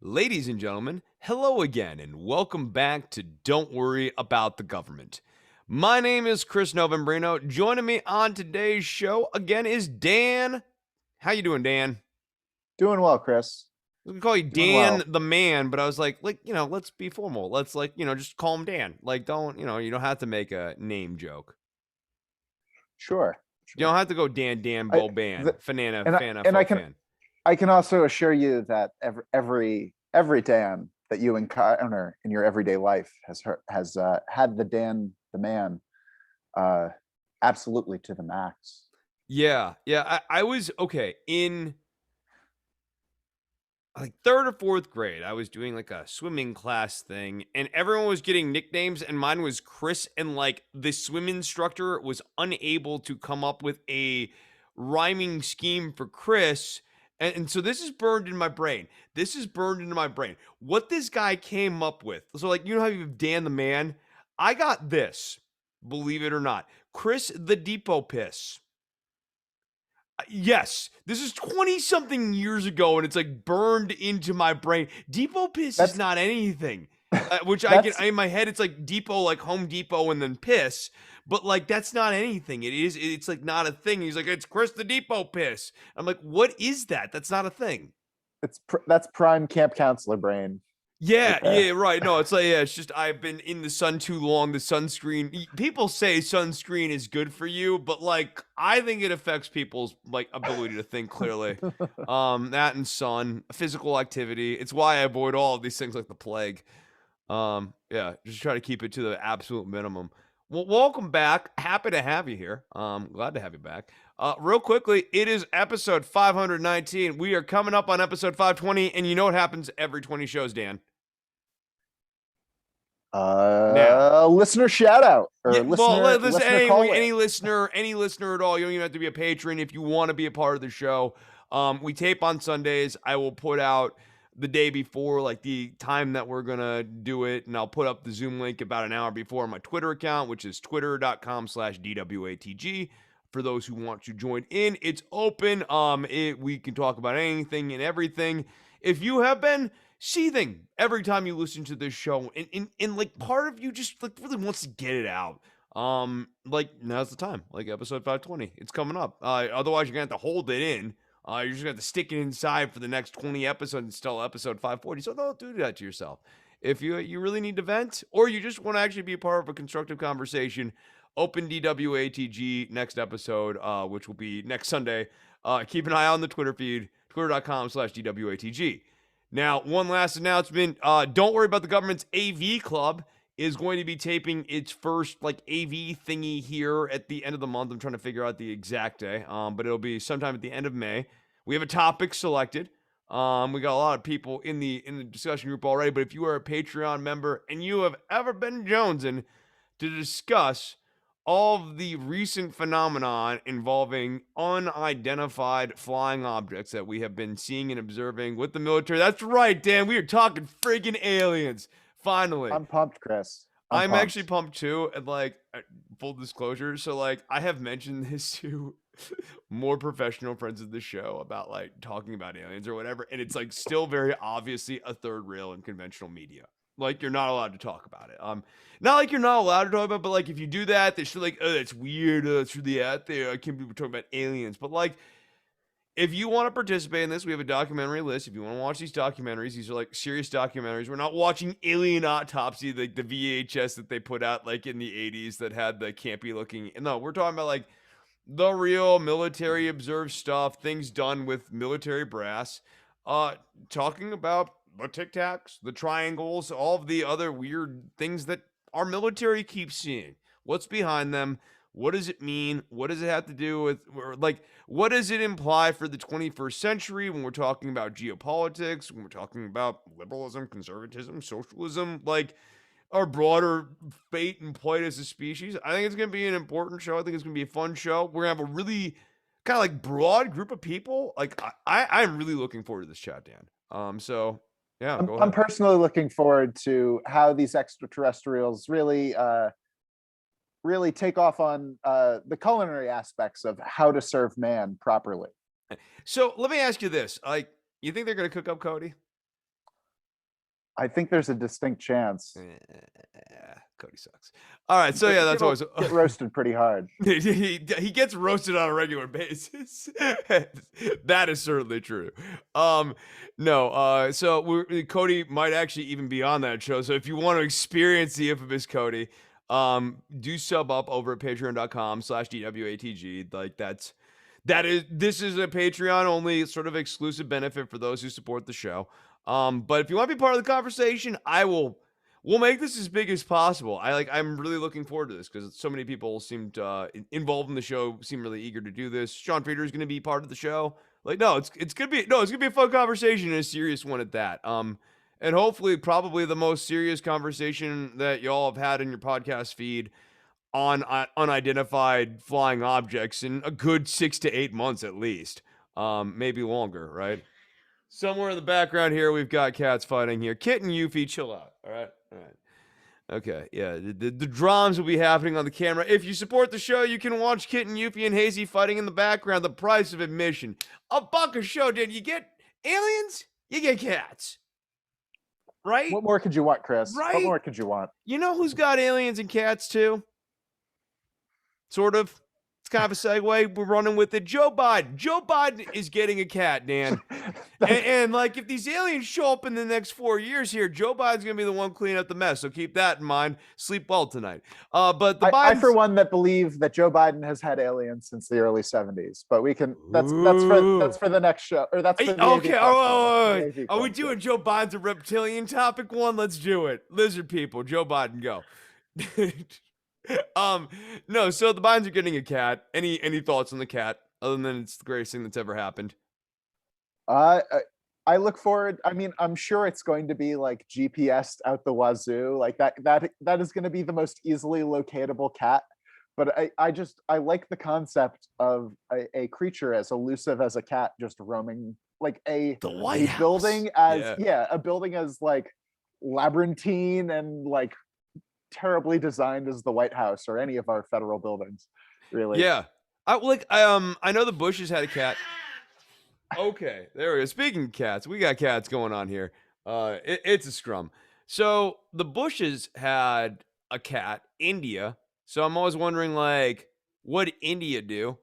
Ladies and gentlemen, hello again, and welcome back to Don't Worry About the Government. My name is Chris Novembrino. Joining me on today's show again is Dan. How you doing, Dan? Doing well, Chris. We can call you Doing Dan well. the man, but I was like, let's be formal. Let's just call him Dan. Like, don't, you don't have to make a name joke. Sure, You don't sure. have to go Dan, I Bo, Ban, the, Fanana, and I Fana, and Fo, I can Fan. I can also assure you that every Dan that you encounter in your everyday life has had the Dan the man uh absolutely to the max. Yeah. I was okay in like third or fourth grade. I was doing like a swimming class thing, and everyone was getting nicknames, and mine was Chris. And like the swim instructor was unable to come up with a rhyming scheme for Chris. And so this is burned in my brain. This is burned into my brain. What this guy came up with. So, like, you know how you have Dan the man? I got this, believe it or not. Chris the Depot Piss. Yes, this is 20 something years ago and it's like burned into my brain. Depot piss is That's not anything. Which I can that's in my head it's like Depot, like Home Depot and then piss, but like that's not anything. It's like not a thing. He's like, it's Chris the Depot piss. I'm like, what is that? That's not a thing. that's prime camp counselor brain right Yeah, there. right. No, it's like, yeah, it's just I've been in the sun too long. The sunscreen, people say sunscreen is good for you, but like I think it affects people's like ability to think clearly. That and sun, physical activity. It's why I avoid all of these things like the plague. Yeah, just try to keep it to the absolute minimum. Well, welcome back. Happy to have you here. Glad to have you back. Real quickly, it is episode 519. We are coming up on episode 520, and you know what happens every 20 shows, Dan? Now. Listener shout out Yeah, or well, listen, listener call in. any listener at all, you don't even have to be a patron if you want to be a part of the show. We tape on Sundays. I will put out the day before, like the time that we're gonna do it, and I'll put up the Zoom link about an hour before on my Twitter account, which is twitter.com/DWATG. For those who want to join in, it's open. We can talk about anything and everything. If you have been seething every time you listen to this show, and like part of you just like really wants to get it out, like now's the time. Like episode 520, it's coming up. Otherwise you're gonna have to hold it in. You're just gonna have to stick it inside for the next 20 episodes until episode 540. So don't do that to yourself. If you really need to vent, or you just want to actually be a part of a constructive conversation, open DWATG next episode, which will be next Sunday. Keep an eye on the Twitter feed, twitter.com/DWATG. Now, one last announcement. Don't worry about the government's AV club is going to be taping its first like AV thingy here at the end of the month. I'm trying to figure out the exact day, but it'll be sometime at the end of May. We have a topic selected. We got a lot of people in the discussion group already. But if you are a Patreon member and you have ever been jonesing to discuss all of the recent phenomenon involving unidentified flying objects that we have been seeing and observing with the military. That's right, Dan. We are talking friggin' aliens. Finally. I'm pumped, Chris. I'm I'm actually pumped. pumped too. And like, full disclosure. So, like, I have mentioned this to more professional friends of the show about like talking about aliens or whatever. And it's like still very obviously a third rail in conventional media. Like, you're not allowed to talk about it. Not like you're not allowed to talk about it, but like if you do that, they're still like, oh, that's weird. It's really out there. I can't believe we're talking about aliens. But like, if you want to participate in this, we have a documentary list. If you want to watch these documentaries, these are like serious documentaries. We're not watching Alien Autopsy, like the VHS that they put out like in the 80s that had the campy looking. No, we're talking about like the real military observed stuff, things done with military brass. Uh, Talking about the tic tacs, the triangles, all of the other weird things that our military keeps seeing. What's behind them? What does it mean? What does it have to do with, or like, what does it imply for the 21st century when we're talking about geopolitics, when we're talking about liberalism, conservatism, socialism, like our broader fate and plight as a species? I think it's going to be an important show. I think it's going to be a fun show. We're going to have a really kind of like broad group of people. Like, I'm really looking forward to this chat, Dan. So yeah, I'm, go I'm ahead. personally looking forward to how these extraterrestrials really take off on the culinary aspects of how to serve man properly. So let me ask you this: like, you think they're going to cook up Cody? I think there's a distinct chance. Cody sucks. All right, so yeah, that's He'll always get roasted pretty hard. he gets roasted on a regular basis. That is certainly true. No, so Cody might actually even be on that show. So if you want to experience the infamous Cody, do sub up over at patreon.com/DWATG. Like this is a Patreon only sort of exclusive benefit for those who support the show. But if you want to be part of the conversation, we'll make this as big as possible. I'm really looking forward to this because so many people seemed involved in the show, seem really eager to do this. Sean Frieder is going to be part of the show. Like, no, it's gonna be a fun conversation and a serious one at that. And hopefully, probably the most serious conversation that y'all have had in your podcast feed on unidentified flying objects in a good 6 to 8 months at least, maybe longer, right? Somewhere in the background here, we've got cats fighting here. Kit and Yuffie, chill out. All right. Okay. Yeah. The drums will be happening on the camera. If you support the show, you can watch Kit and Yuffie and Hazy fighting in the background. The price of admission: $1 a show. Did you get aliens? You get cats. Right? What more could you want, Chris? Right? What more could you want? You know who's got aliens and cats too? Sort of. It's kind of a segue. We're running with it. Joe Biden. Joe Biden is getting a cat, Dan. and like, if these aliens show up in the next 4 years here, Joe Biden's going to be the one cleaning up the mess. So keep that in mind. Sleep well tonight. But I for one, that believe that Joe Biden has had aliens since the early 70s. But we can. That's for the next show. Or that's for the okay. Are we doing Joe Biden's a reptilian topic one? Let's do it. Lizard people. Joe Biden, go. No, so the Bidens are getting a cat. Any thoughts on the cat other than it's the greatest thing that's ever happened? I look forward. I mean, I'm sure it's going to be like GPSed out the wazoo. Like that is going to be the most easily locatable cat. But I like the concept of a creature as elusive as a cat just roaming like a building as a building as like labyrinthine and like terribly designed as the White House or any of our federal buildings, really. Yeah. I know the Bushes had a cat. Okay, there we go. Speaking of cats, we got cats going on here. It's a scrum. So the Bushes had a cat, India. So I'm always wondering, like, what did India do?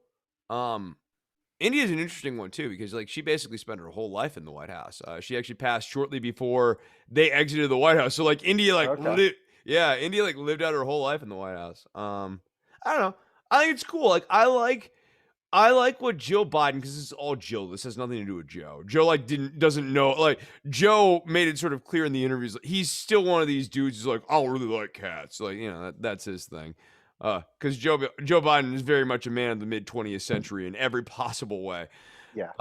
India's an interesting one too, because like she basically spent her whole life in the White House. She actually passed shortly before they exited the White House. So like India, like India like lived out her whole life in the White House. I don't know. I think it's cool. Like I like what Jill Biden, because this is all Jill. This has nothing to do with Joe. Joe like doesn't know. Like Joe made it sort of clear in the interviews. Like, he's still one of these dudes who's like, I don't really like cats. Like, you know, that's his thing. Because Joe Biden is very much a man of the mid 20th century in every possible way. Yeah.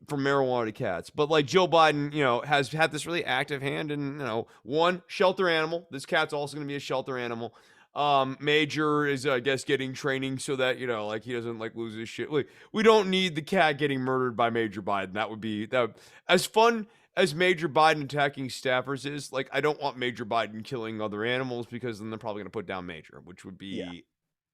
From marijuana to cats. But like Joe Biden, you know, has had this really active hand in, you know, one, shelter animal. This cat's also going to be a shelter animal. Major is, I guess, getting training so that, you know, like he doesn't like lose his shit. Like, we don't need the cat getting murdered by Major Biden. That would as fun as Major Biden attacking staffers is. Like, I don't want Major Biden killing other animals because then they're probably going to put down Major, which would be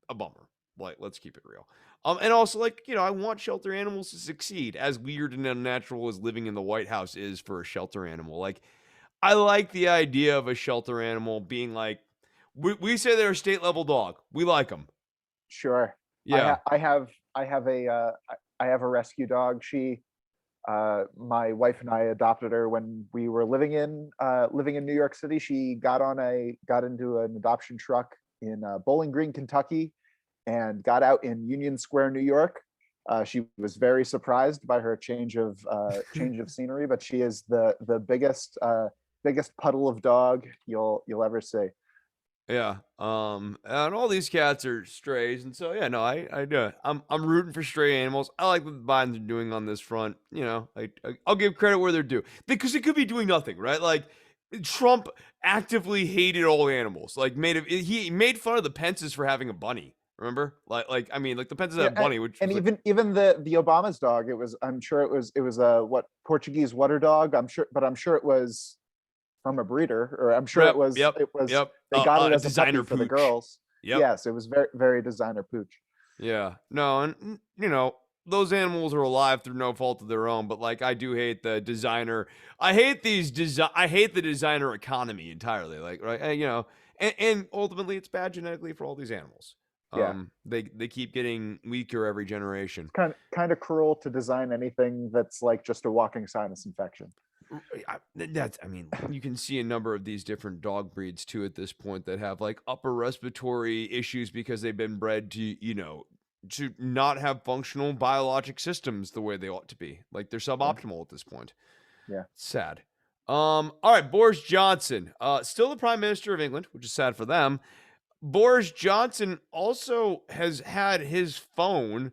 a bummer. Like, let's keep it real. And also, like, you know, I want shelter animals to succeed. As weird and unnatural as living in the White House is for a shelter animal. Like, I like the idea of a shelter animal being like, we say they're a state level dog. We like them. Sure. Yeah. I have a rescue dog. She, my wife and I adopted her when we were living in New York City. She got into an adoption truck in Bowling Green, Kentucky, and got out in Union Square, New York. She was very surprised by her change of scenery, but she is the biggest puddle of dog you'll ever see. Yeah. And all these cats are strays, and so yeah, no, I do. I'm rooting for stray animals. I like what the Bidens are doing on this front. You know, I'll give credit where they're due, because it could be doing nothing, right? Like Trump actively hated all animals. Like he made fun of the Pences for having a bunny. Remember? Like I mean, like the Pences had a bunny, which and even the Obama's dog. I'm sure it was a Portuguese water dog. I'm sure it was from a breeder, or I'm sure it was. They got it as a designer for the girls. Yes, it was very, very designer pooch. Yeah, no, and you know, those animals are alive through no fault of their own, but like I do hate the designer. I hate I hate the designer economy entirely. Like, right, and ultimately it's bad genetically for all these animals. Yeah. They keep getting weaker every generation. It's kind of cruel to design anything that's like just a walking sinus infection. I mean, you can see a number of these different dog breeds too at this point that have like upper respiratory issues because they've been bred to not have functional biologic systems the way they ought to be. Like they're Yeah. suboptimal at this point. Yeah. Sad. All right, Boris Johnson, still the Prime Minister of England, which is sad for them. Boris Johnson also has had his phone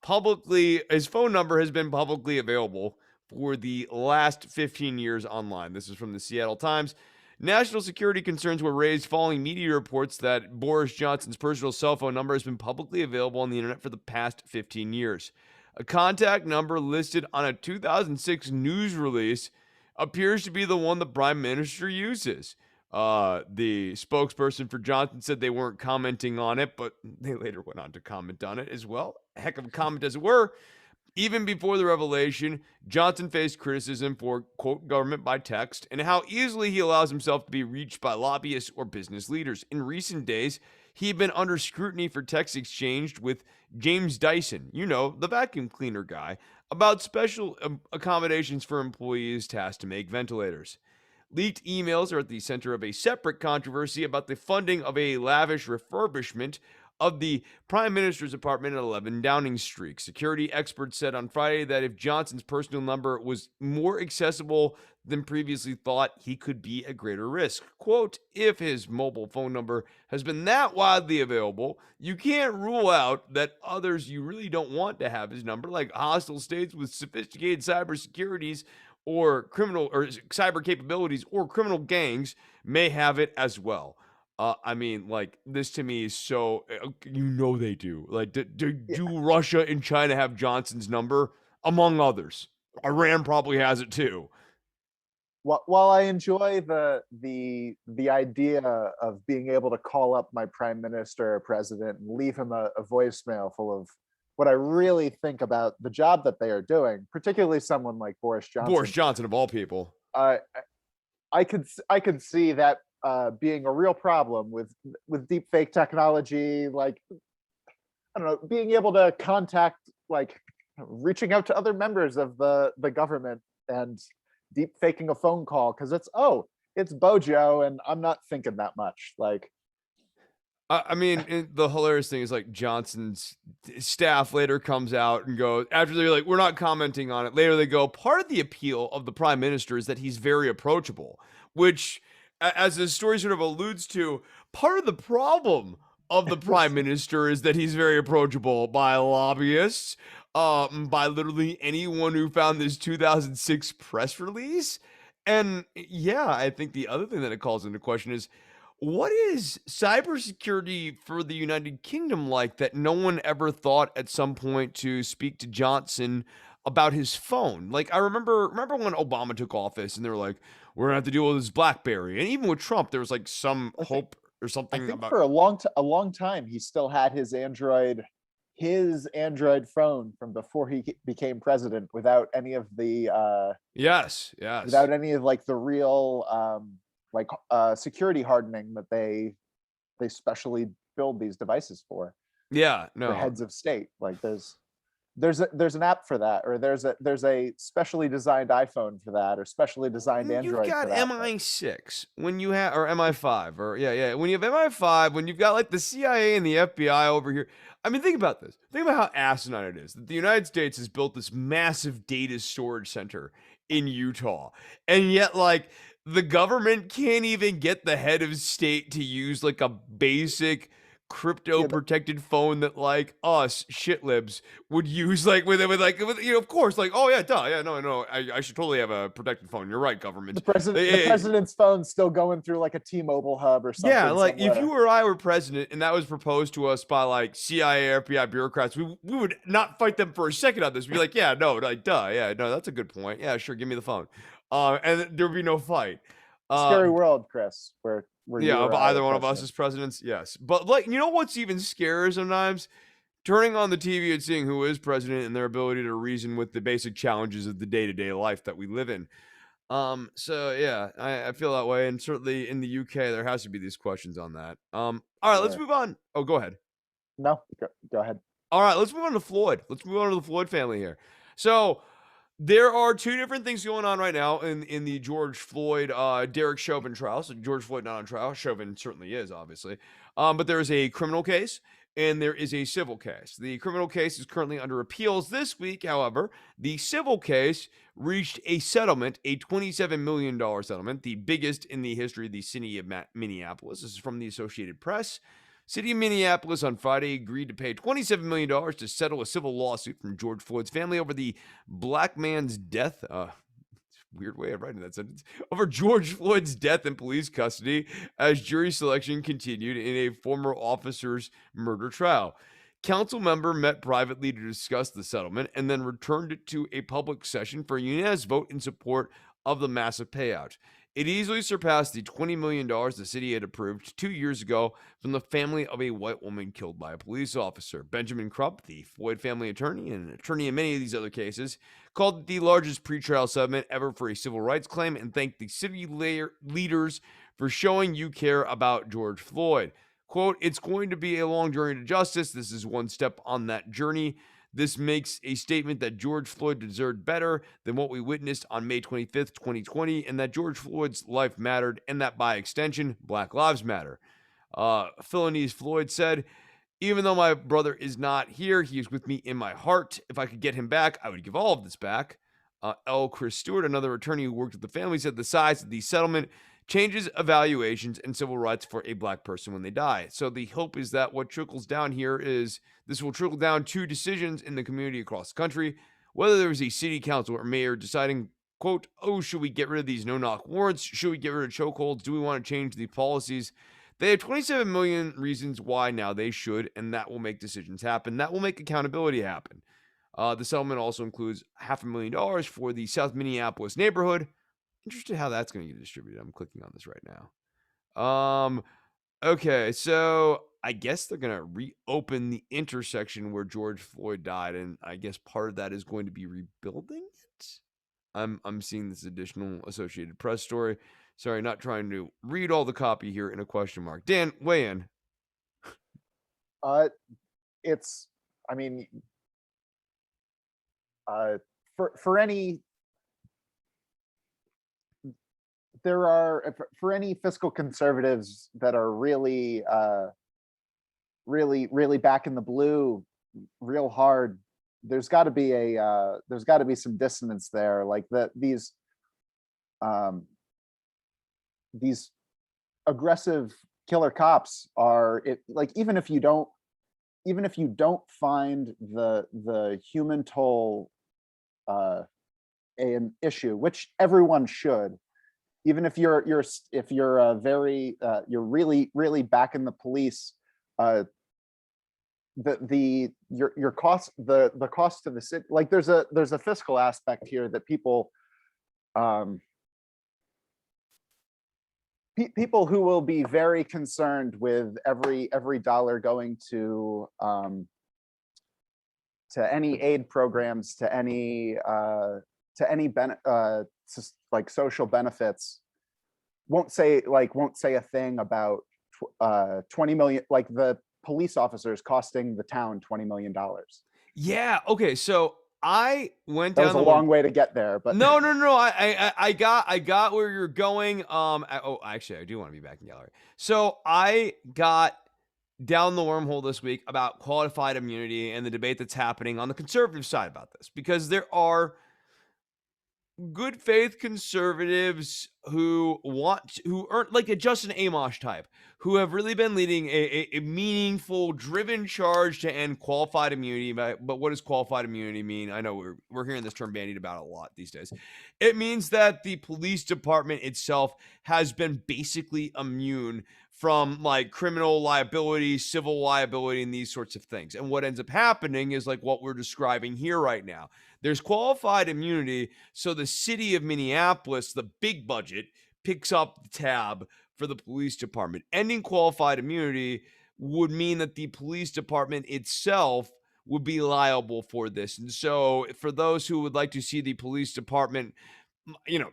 number has been publicly available for the last 15 years online. This is from the Seattle Times. National security concerns were raised following media reports that Boris Johnson's personal cell phone number has been publicly available on the internet for the past 15 years. A contact number listed on a 2006 news release appears to be the one the Prime Minister uses. The spokesperson for Johnson said they weren't commenting on it, but they later went on to comment on it as well. Heck of a comment as it were. Even before the revelation, Johnson faced criticism for, quote, government by text and how easily he allows himself to be reached by lobbyists or business leaders. In recent days, he had been under scrutiny for text exchanged with James Dyson, the vacuum cleaner guy, about special accommodations for employees tasked to make ventilators. Leaked emails are at the center of a separate controversy about the funding of a lavish refurbishment of the Prime Minister's apartment at 11 Downing Street. Security experts said on Friday that if Johnson's personal number was more accessible than previously thought, he could be at greater risk. Quote, if his mobile phone number has been that widely available, you can't rule out that others you really don't want to have his number, like hostile states with sophisticated cybersecurities or criminal or cyber capabilities or criminal gangs may have it as well. I mean, like this to me is so they do. Like, Yeah. do Russia and China have Johnson's number among others? Iran probably has it too. While I enjoy the idea of being able to call up my prime minister or president and leave him a voicemail full of what I really think about the job that they are doing, particularly someone like Boris Johnson. Boris Johnson of all people. I could see that being a real problem with deep fake technology, like I don't know, being able to contact, like reaching out to other members of the government and deep faking a phone call because it's Bojo and I'm not thinking that much. Like, I mean, the hilarious thing is like Johnson's staff later comes out and goes, after they're like, we're not commenting on it. Later they go, part of the appeal of the prime minister is that he's very approachable, which, as the story sort of alludes to, part of the problem of the prime minister is that he's very approachable by lobbyists, by literally anyone who found this 2006 press release. And yeah, I think the other thing that it calls into question is, what is cybersecurity for the United Kingdom like that no one ever thought at some point to speak to Johnson about his phone? Like, I remember when Obama took office and they were like, we're gonna have to deal with his BlackBerry. And even with Trump, there was like some hope or I something think about. for a long time he still had his Android phone from before he became president without any of the Yes. without any of like the real security hardening that they specially build these devices for Yeah, no. heads of state. Like there's an app for that, or there's a specially designed iPhone for that, or specially designed Android. You've got for that. MI6 when you have, or MI5, or yeah. When you have MI5, when you've got like the CIA and the FBI over here. I mean, think about this. Think about how asinine it is that the United States has built this massive data storage center in Utah, and yet like the government can't even get the head of state to use like a basic crypto protected phone that like us shitlibs would use, like with of course, like, oh yeah, duh, yeah, no, I should totally have a protected phone. You're right, government. The president's phone's still going through like a T-Mobile hub or something. Yeah, like somewhere. if you or I were president and that was proposed to us by like CIA, FBI bureaucrats, we would not fight them for a second on this. We'd be like, yeah, no, like, duh, yeah, no, that's a good point. Yeah, sure, give me the phone. And there would be no fight. Scary world, Chris, where yeah, but either one of us as presidents, yes. But like, you know what's even scarier sometimes? turning on the TV and seeing who is president and their ability to reason with the basic challenges of the day-to-day life that we live in. So yeah, I feel that way, and certainly in the UK, there has to be these questions on that. All right, let's Sure. move on. Oh, go ahead. No, go ahead. All right, let's move on to Floyd. Let's move on to the Floyd family here. So there are two different things going on right now in the George Floyd, Derek Chauvin trial. So George Floyd not on trial. Chauvin certainly is, obviously. But there is a criminal case and there is a civil case. The criminal case is currently under appeals this week. However, the civil case reached a settlement, a $27 million settlement, the biggest in the history of the city of Minneapolis. This is from the Associated Press. City of Minneapolis on Friday agreed to pay $27 million to settle a civil lawsuit from George Floyd's family over the black man's death. Weird way of writing that sentence. Over George Floyd's death in police custody as jury selection continued in a former officer's murder trial. Council member met privately to discuss the settlement and then returned it to a public session for a unanimous vote in support of the massive payout. It easily surpassed the $20 million the city had approved 2 years ago from the family of a white woman killed by a police officer. Benjamin Crump, the Floyd family attorney and an attorney in many of these other cases, called it the largest pretrial settlement ever for a civil rights claim and thanked the city leaders for showing you care about George Floyd. Quote, "It's going to be a long journey to justice. This is one step on that journey. This makes a statement that George Floyd deserved better than what we witnessed on May 25th, 2020, and that George Floyd's life mattered, and that by extension, Black Lives Matter." Philanese Floyd said, "Even though my brother is not here, he is with me in my heart. If I could get him back, I would give all of this back." L. Chris Stewart, another attorney who worked with the family, said the size of the settlement changes evaluations and civil rights for a black person when they die. So the hope is that what trickles down here is this will trickle down to decisions in the community across the country, whether there is a city council or mayor deciding, quote, "Oh, should we get rid of these no-knock warrants? Should we get rid of chokeholds? Do we want to change the policies?" They have 27 million reasons why now they should, and that will make decisions happen. That will make accountability happen. The settlement also includes $500,000 for the South Minneapolis neighborhood. Interested how that's going to get distributed. I'm clicking on this right now. Okay, so I guess they're going to reopen the intersection where George Floyd died, and I guess part of that is going to be rebuilding it. I'm seeing this additional Associated Press story. Sorry, not trying to read all the copy here in a question mark. Dan, weigh in. It's, I mean, for any, there are, for any fiscal conservatives that are really, really back in the blue real hard, there's got to be some dissonance there. Like these aggressive killer cops are it, like, even if you don't find the human toll an issue, which everyone should, even if you're really backing the police, your cost, the cost to the city, like there's a fiscal aspect here that people people who will be very concerned with every dollar going to any aid programs, to any like social benefits, won't say a thing about 20 million, like the police officers costing the town $20 million. Yeah. Okay. So I went That down was a long way to get there, but no. I got where you're going. Actually, I do want to be back in gallery. So I got down the wormhole this week about qualified immunity and the debate that's happening on the conservative side about this, because there are good faith conservatives who aren't like a Justin Amash type, who have really been leading a meaningful, driven charge to end qualified immunity. But what does qualified immunity mean? I know we're hearing this term bandied about a lot these days. It means that the police department itself has been basically immune from like criminal liability, civil liability, and these sorts of things. And what ends up happening is like what we're describing here right now. There's qualified immunity, so the city of Minneapolis, the big budget, picks up the tab for the police department. Ending qualified immunity would mean that the police department itself would be liable for this. And so for those who would like to see the police department,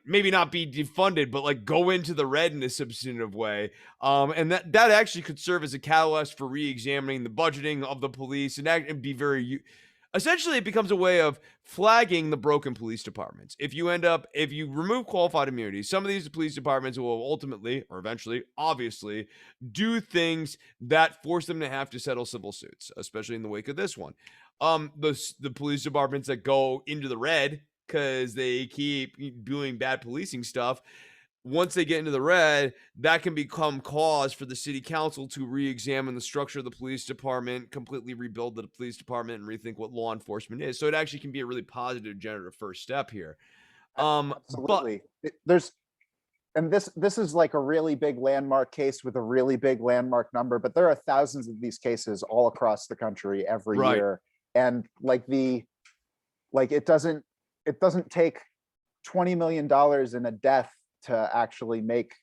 maybe not be defunded, but like go into the red in a substantive way. And that actually could serve as a catalyst for re-examining the budgeting of the police and be very essentially it becomes a way of flagging the broken police departments. If you remove qualified immunity, some of these police departments will ultimately or eventually obviously do things that force them to have to settle civil suits, especially in the wake of this one. The police departments that go into the red because they keep doing bad policing stuff, once they get into the red, that can become cause for the city council to re-examine the structure of the police department, completely rebuild the police department, and rethink what law enforcement is. So it actually can be a really positive, generative first step here. But Absolutely. This is like a really big landmark case with a really big landmark number, but there are thousands of these cases all across the country every Right. year. And it doesn't take $20 million in a death to actually make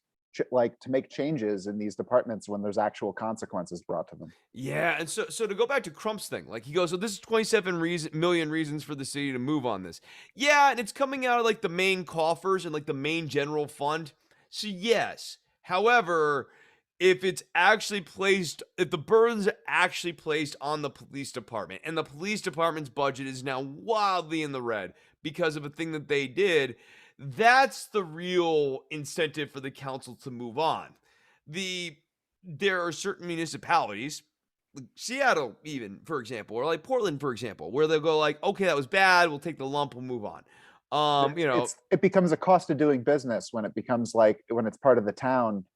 changes in these departments when there's actual consequences brought to them. Yeah, and so to go back to Crump's thing, like he goes, so this is 27 million reasons for the city to move on this. Yeah, and it's coming out of like the main coffers and like the main general fund. So yes. However, if the burden's actually placed on the police department and the police department's budget is now wildly in the red because of a thing that they did, that's the real incentive for the council to move on. There are certain municipalities, like Seattle even, for example, or like Portland, for example, where they'll go like, okay, that was bad, we'll take the lump, we'll move on. It becomes a cost of doing business when it's part of the town.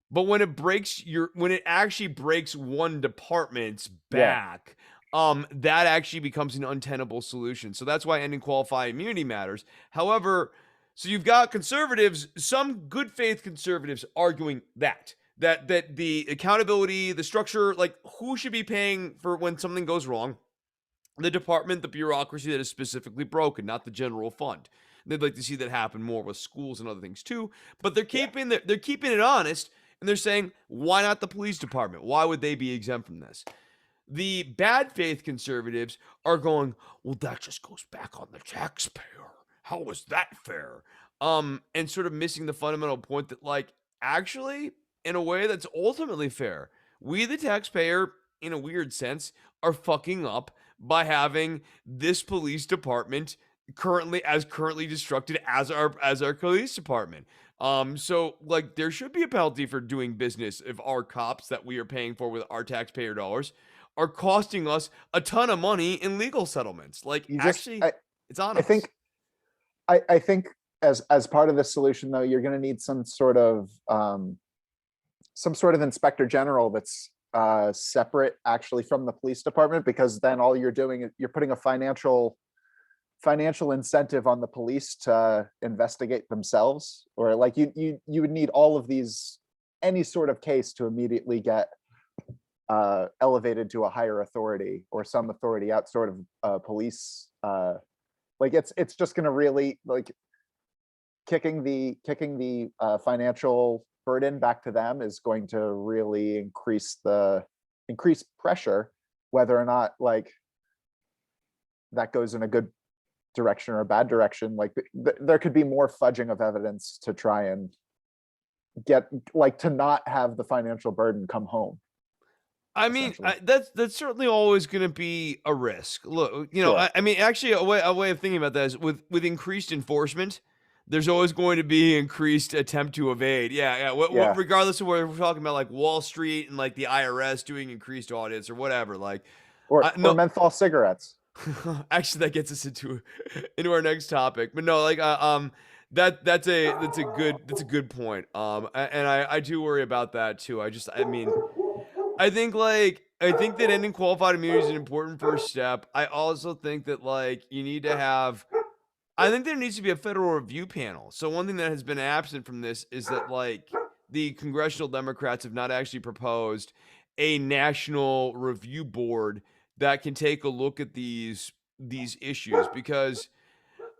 But when it actually breaks one department's back, that actually becomes an untenable solution. So that's why ending qualified immunity matters. However, so you've got conservatives, some good faith conservatives arguing that the accountability, the structure, like who should be paying for when something goes wrong? The department, the bureaucracy that is specifically broken, not the general fund. They'd like to see that happen more with schools and other things too. But they're keeping it honest, and they're saying, why not the police department? Why would they be exempt from this? The bad faith conservatives are going, well, that just goes back on the taxpayer. How is that fair? And sort of missing the fundamental point that, like, actually, in a way that's ultimately fair, we, the taxpayer, in a weird sense, are fucking up by having this police department currently destructed as our police department. So like there should be a penalty for doing business if our cops that we are paying for with our taxpayer dollars are costing us a ton of money in legal settlements. Like it's on us. I think as part of the solution though, you're going to need some sort of inspector general that's separate actually from the police department, because then all you're doing is you're putting a financial incentive on the police to investigate themselves, or like you would need all of these, any sort of case to immediately get elevated to a higher authority or some authority out sort of police. Like it's just going to really like kicking the financial burden back to them is going to really increase pressure, whether or not like that goes in a good direction or a bad direction. Like there could be more fudging of evidence to try and get like to not have the financial burden come home. I mean, that's certainly always going to be a risk. Look, Sure. I mean, actually, a way of thinking about that is with increased enforcement, there's always going to be increased attempt to evade. Yeah. Regardless of where we're talking about, like Wall Street and like the IRS doing increased audits or whatever, like or menthol cigarettes. Actually, that gets us into our next topic. But no, like that's a good point. And I do worry about that too. I think that ending qualified immunity is an important first step. I also think that like I think there needs to be a federal review panel. So one thing that has been absent from this is that like the congressional Democrats have not actually proposed a national review board that can take a look at these issues, because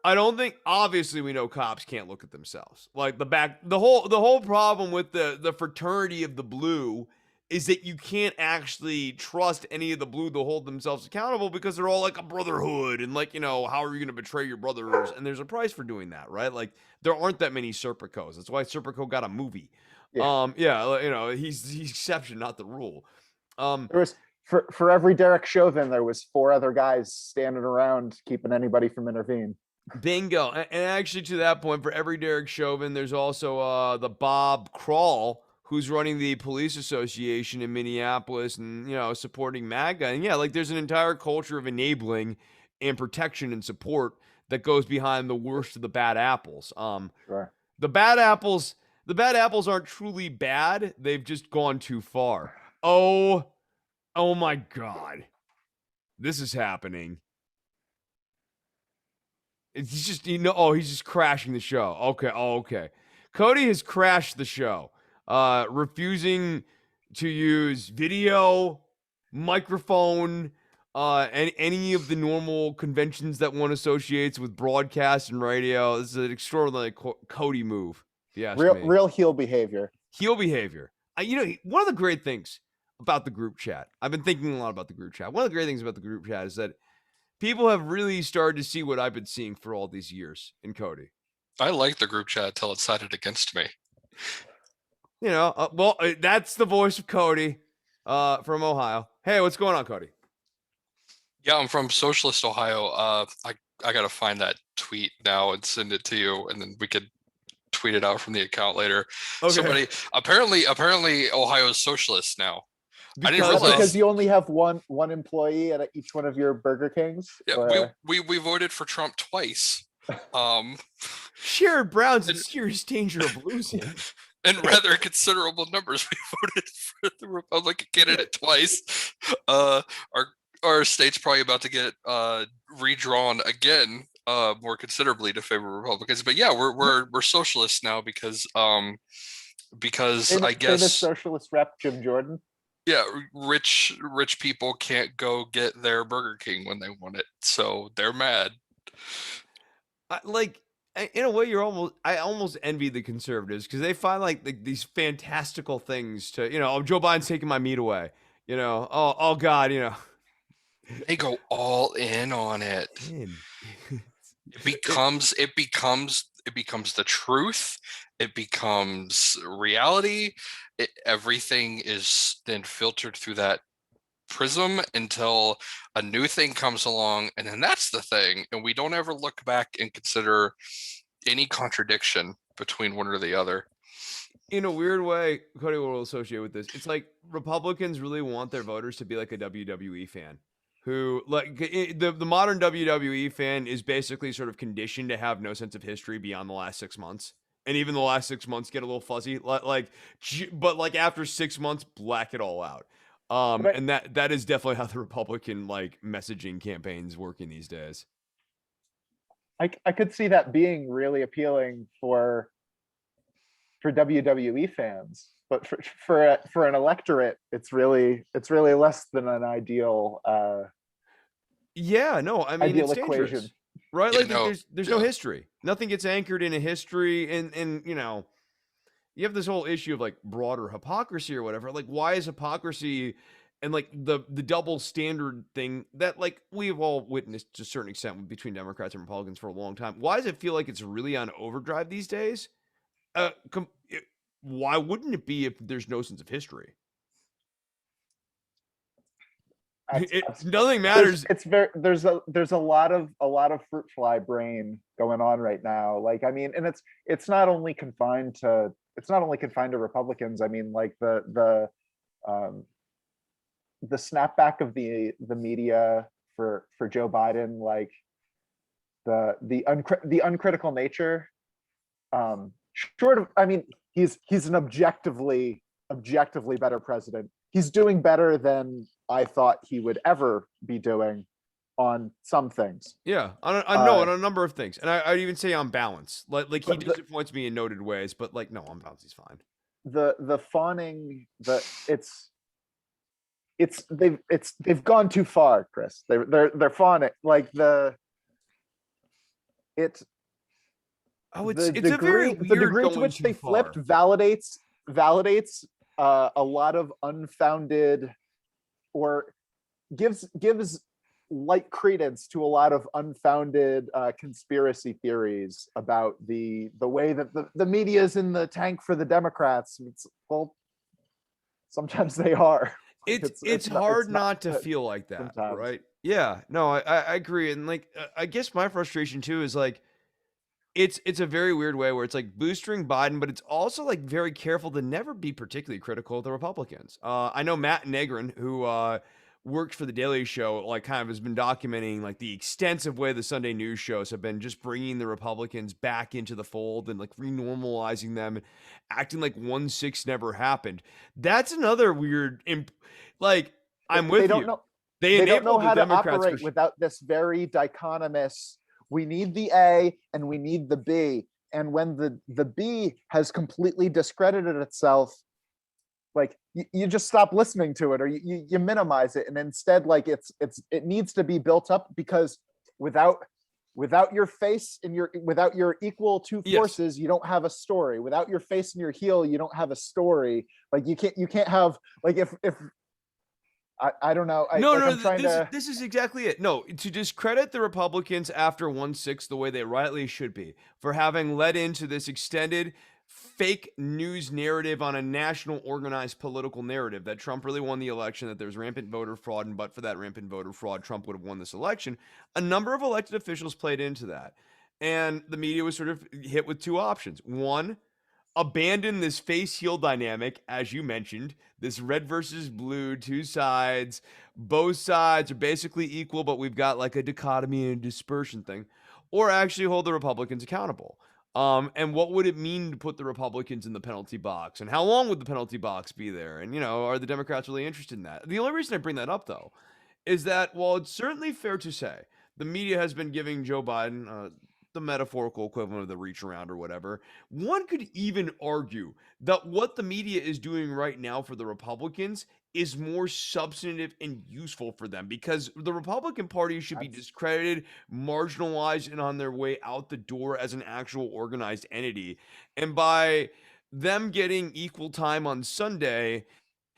I don't think, obviously we know cops can't look at themselves. Like the whole problem with the fraternity of the blue is that you can't actually trust any of the blue to hold themselves accountable because they're all like a brotherhood and like, how are you going to betray your brothers? And there's a price for doing that, right? Like there aren't that many Serpicos. That's why Serpico got a movie. Yeah. He's the exception, not the rule. There was for every Derek Chauvin, there was 4 other guys standing around keeping anybody from intervening. Bingo. And actually, to that point, for every Derek Chauvin, there's also the Bob Crawl, who's running the police association in Minneapolis and, supporting MAGA. And yeah, like there's an entire culture of enabling and protection and support that goes behind the worst of the bad apples. Sure. The bad apples aren't truly bad. They've just gone too far. Oh my God. This is happening. It's just, he's just crashing the show. Okay. Oh, okay. Cody has crashed the show, refusing to use video, microphone, and any of the normal conventions that one associates with broadcast and radio. This is an extraordinary Cody move, if you ask me. Real heel behavior. Heel behavior. One of the great things about the group chat, I've been thinking a lot about the group chat. One of the great things about the group chat is that people have really started to see what I've been seeing for all these years in Cody. I like the group chat until it sided against me. That's the voice of Cody from Ohio. Hey, what's going on, Cody? Yeah, I'm from Socialist Ohio. I got to find that tweet now and send it to you, and then we could tweet it out from the account later. Okay. Somebody apparently Ohio is socialist now. I didn't realize because you only have one employee at each one of your Burger Kings. Yeah, we voted for Trump twice. Sherrod Brown's in serious danger of losing. In rather considerable numbers, we voted for the Republican candidate twice. Our state's probably about to get redrawn again, more considerably to favor Republicans. But yeah, we're socialists now because I guess famous socialist rep Jim Jordan. Yeah, rich people can't go get their Burger King when they want it, so they're mad. In a way, I almost envy the conservatives because they find these fantastical things to, Joe Biden's taking my meat away, oh God, They go all in on it. It becomes the truth. It becomes reality. Everything is then filtered through that prism until a new thing comes along, and then that's the thing, and we don't ever look back and consider any contradiction between one or the other. In a weird way, Cody will associate with this. It's like Republicans really want their voters to be like a WWE fan. Who the modern WWE fan is basically sort of conditioned to have no sense of history beyond the last 6 months. And even the last 6 months get a little fuzzy, but after 6 months, black it all out. And that is definitely how the Republican messaging campaigns working these days. I could see that being really appealing for WWE fans, but for an electorate, it's really less than an ideal. Ideal it's equation. Right? There's no history. Nothing gets anchored in a history, and you have this whole issue of broader hypocrisy or whatever. Why is hypocrisy and the double standard thing that we've all witnessed to a certain extent between Democrats and Republicans for a long time? Why does it feel like it's really on overdrive these days? Why wouldn't it be if there's no sense of history? Nothing matters. There's a lot of fruit fly brain going on right now. And it's not only confined to Republicans. I mean, the snapback of the media for Joe Biden, the uncritical nature. Short of, I mean, he's an objectively better president. He's doing better than I thought he would ever be doing on some things. Yeah, on a number of things, and I'd even say on balance. He disappoints me in noted ways, but no, on balance he's fine. The fawning, they've gone too far, Chris. They're fawning it's a very weird the degree to which they flipped validates a lot of unfounded, or gives light credence to a lot of unfounded conspiracy theories about the way that the media is in the tank for the Democrats. It's, well, sometimes they are. It's hard not to feel like that, sometimes. right? Yeah, no, I agree. And like, I guess my frustration too is like, it's a very weird way where it's like boosting Biden, but it's also like very careful to never be particularly critical of the Republicans. I know Matt Negrin, who worked for the Daily Show, like kind of has been documenting like the extensive way the Sunday news shows have been just bringing the Republicans back into the fold and like renormalizing them, acting like 1/6 never happened. That's another weird, like I'm with They don't you. know. They They don't know enabled the how to Democrats operate without this very dichotomous. We need the A and we need the B. And when the B has completely discredited itself, like you just stop listening to it, or you minimize it, and instead, like it needs to be built up, because without your face and without your equal two forces, you don't have a story. Without your face and your heel, you don't have a story. Like you can't have, like, if I don't know. This is exactly it. No, to discredit the Republicans after 1/6 the way they rightly should be, for having led into this extended fake news narrative on a national organized political narrative that Trump really won the election, that there's rampant voter fraud, and but for that rampant voter fraud, Trump would have won this election. A number of elected officials played into that. And the media was sort of hit with two options. One, abandon this face heel dynamic, as you mentioned, this red versus blue, two sides, both sides are basically equal, but we've got like a dichotomy and a dispersion thing, or actually hold the Republicans accountable. And what would it mean to put the Republicans in the penalty box, and how long would the penalty box be there? And, you know, are the Democrats really interested in that? The only reason I bring that up, though, is that while it's certainly fair to say the media has been giving Joe Biden the metaphorical equivalent of the reach around or whatever, one could even argue that what the media is doing right now for the Republicans is more substantive and useful for them, because the Republican Party should be discredited, marginalized, and on their way out the door as an actual organized entity. And by them getting equal time on Sunday,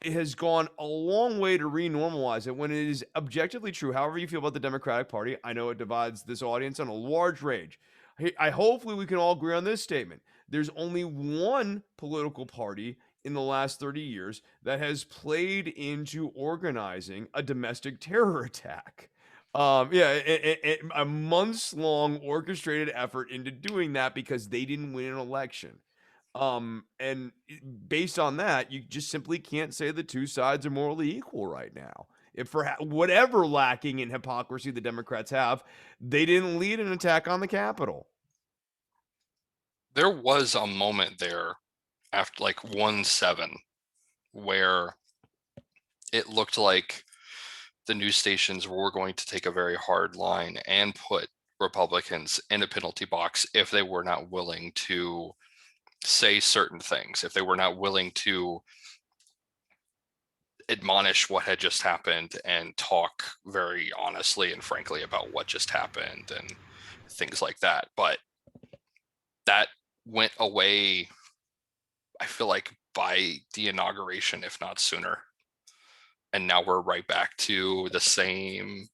it has gone a long way to renormalize it when it is objectively true. However you feel about the Democratic Party, I know it divides this audience on a large range. I hopefully we can all agree on this statement. There's only one political party in the last 30 years that has played into organizing a domestic terror attack. A months-long orchestrated effort into doing that because they didn't win an election. And based on that, you just simply can't say the two sides are morally equal right now. If for whatever lacking in hypocrisy the Democrats have, they didn't lead an attack on the Capitol. There was a moment there after like 1/7 where it looked like the news stations were going to take a very hard line and put Republicans in a penalty box if they were not willing to say certain things, if they were not willing to admonish what had just happened and talk very honestly and frankly about what just happened and things like that. But that went away, I feel like, by the inauguration, if not sooner. And now we're right back to the same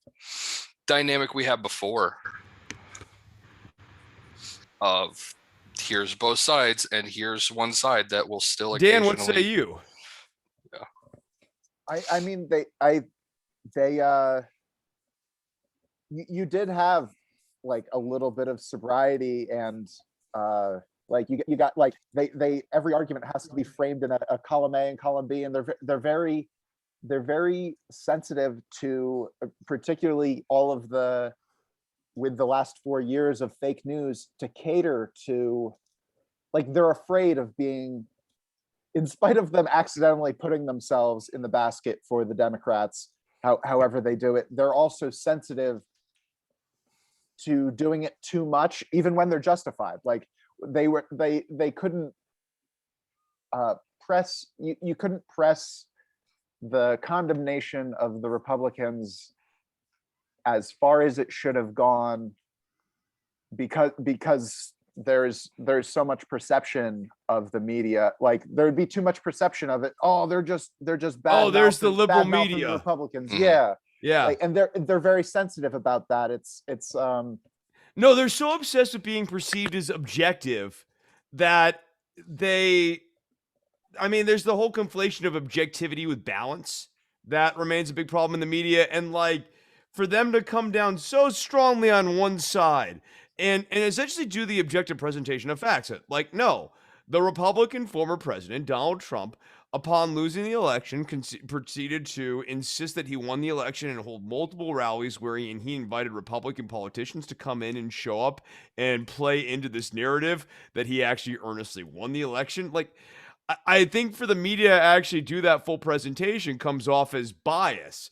dynamic we had before of here's both sides and here's one side that will still Dan, what say you? Yeah. I mean, you did have like a little bit of sobriety, and like you got like they every argument has to be framed in a column A and column B, and they're very sensitive to particularly all of the, with the last 4 years of fake news, to cater to, like, they're afraid of being, in spite of them accidentally putting themselves in the basket for the Democrats, however they do it, they're also sensitive to doing it too much, even when they're justified. Like they couldn't press, you couldn't press the condemnation of the Republicans as far as it should have gone, because there's so much perception of the media, like there'd be too much perception of it. Oh, they're just bad. Oh, there's the liberal bad-mouthing the media. Republicans. Mhm. Yeah, Yeah. like, and they're very sensitive about that. It's No, they're so obsessed with being perceived as objective that they, I mean, there's the whole conflation of objectivity with balance that remains a big problem in the media. And like, for them to come down so strongly on one side and essentially do the objective presentation of facts. Like, no, the Republican former president, Donald Trump, upon losing the election, proceeded to insist that he won the election and hold multiple rallies wherein he invited Republican politicians to come in and show up and play into this narrative that he actually earnestly won the election. Like, I think for the media to actually do that full presentation comes off as bias,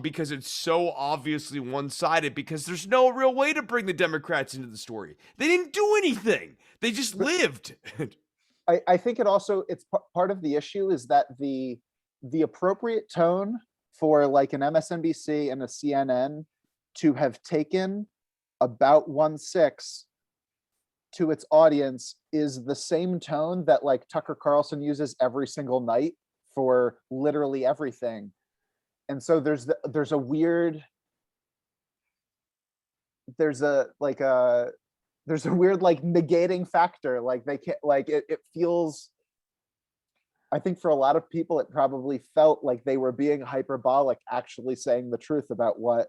because it's so obviously one-sided, because there's no real way to bring the Democrats into the story. They didn't do anything. They just lived. I think it also, it's part of the issue is that the appropriate tone for like an MSNBC and a CNN to have taken about 1/6 to its audience is the same tone that like Tucker Carlson uses every single night for literally everything. And so there's a weird like negating factor. Like they can't, like it feels, I think for a lot of people it probably felt like they were being hyperbolic, actually saying the truth about what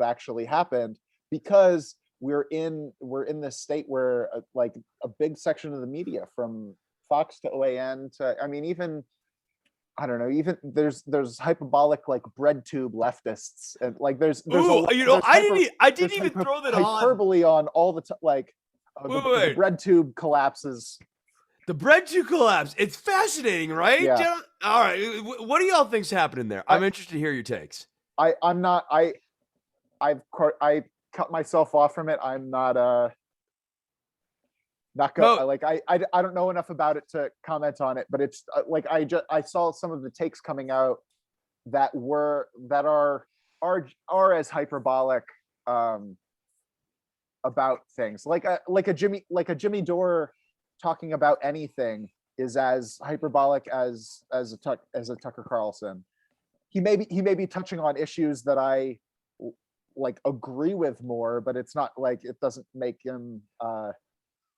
actually happened, because we're in this state where like a big section of the media, from Fox to OAN to, I mean, even, I don't know, even there's hyperbolic like bread tube leftists, and like there's Ooh, I didn't even throw that on. Hyperbole on all the time, like the bread tube collapses. The bread tube collapse. It's fascinating, right? Yeah. All right. What do y'all think's happening there? I'm interested to hear your takes. I cut myself off from it. I'm not good. Like I don't know enough about it to comment on it, but it's like I saw some of the takes coming out that are as hyperbolic about things. Like a Jimmy Dore talking about anything is as hyperbolic as a Tucker Carlson. He may be touching on issues that I like agree with more, but it's not like, it doesn't make him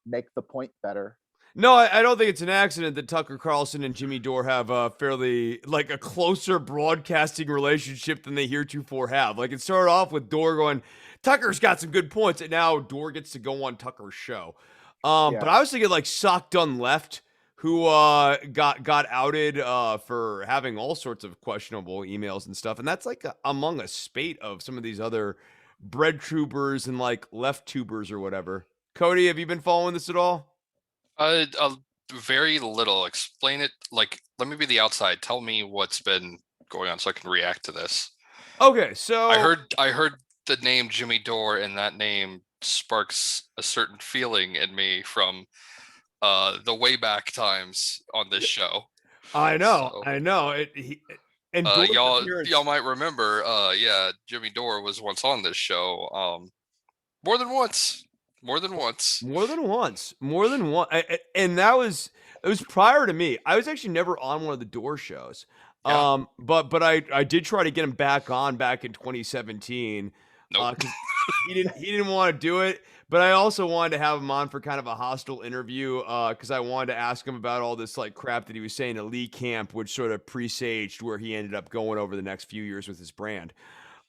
make the point better. No, I don't think it's an accident that Tucker Carlson and Jimmy Dore have a fairly, like, a closer broadcasting relationship than they heretofore have. Like, it started off with Dore going, Tucker's got some good points, and now Dore gets to go on Tucker's show. But I was thinking like Sock Done Left, who got outed for having all sorts of questionable emails and stuff, and that's like among a spate of some of these other bread tubers and like left tubers or whatever. Cody, have you been following this at all? Very little. Explain it. Like, let me be the outside. Tell me what's been going on so I can react to this. Okay, so I heard the name Jimmy Dore, and that name sparks a certain feeling in me from the way back times on this show. I know. Y'all might remember, Jimmy Dore was once on this show, more than once. And it was prior to me. I was actually never on one of the Dore shows. Yeah. But I did try to get him back in 2017. Nope. He didn't want to do it, but I also wanted to have him on for kind of a hostile interview, because I wanted to ask him about all this like crap that he was saying to Lee Camp, which sort of presaged where he ended up going over the next few years with his brand.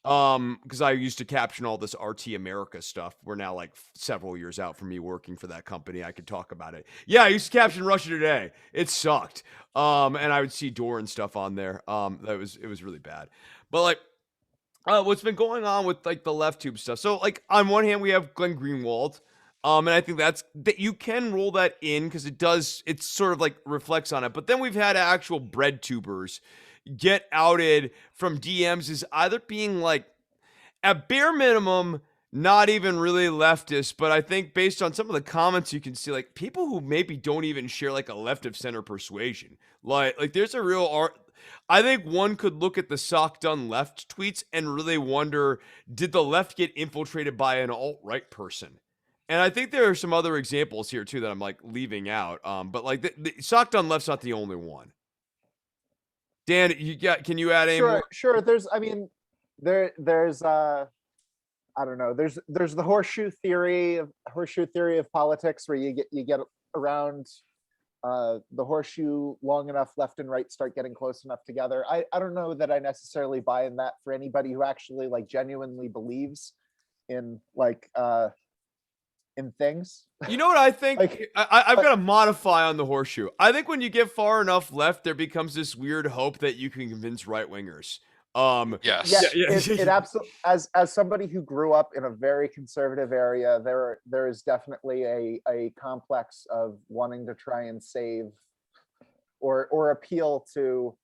Because I used to caption all this RT America stuff. We're now like several years out from me working for that company. I could talk about it. Yeah, I used to caption Russia Today. It sucked. And I would see Dore and stuff on there. It was really bad. But like, what's been going on with like the left tube stuff? So like on one hand we have Glenn Greenwald, and I think that you can roll that in because it sort of like reflects on it. But then we've had actual bread tubers get outed from DMs as either being like, at bare minimum, not even really leftist, but I think based on some of the comments you can see, like people who maybe don't even share like a left of center persuasion. Like there's a real art. I think one could look at the Sock Done Left tweets and really wonder, did the left get infiltrated by an alt-right person? And I think there are some other examples here too that I'm like leaving out. But like the sock done left's not the only one. Dan, can you add any more? Sure. There's I don't know. There's the horseshoe theory of politics, where you get around the horseshoe long enough, left and right start getting close enough together. I don't know that I necessarily buy in that for anybody who actually like genuinely believes in like in things. You know what I think? Like, I've got to modify on the horseshoe. I think when you get far enough left, there becomes this weird hope that you can convince right wingers. Yes. It absolutely, as somebody who grew up in a very conservative area, there is definitely a complex of wanting to try and save or appeal to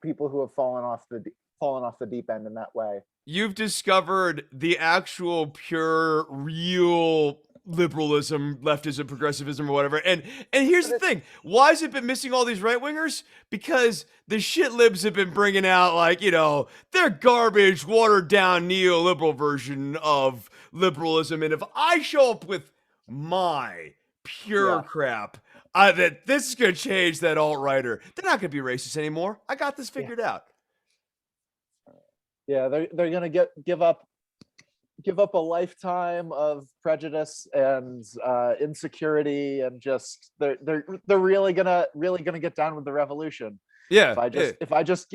people who have fallen off the deep end in that way. You've discovered the actual pure, real liberalism, leftism, progressivism, or whatever. And here's the thing: why has it been missing all these right wingers? Because the shit libs have been bringing out like their garbage, watered down neoliberal version of liberalism. And if I show up with my pure crap, that this is gonna change that alt-righter. They're not gonna be racist anymore. I got this figured out. Yeah, they're gonna give up a lifetime of prejudice and insecurity, and just they're really gonna get down with the revolution. Yeah. If I just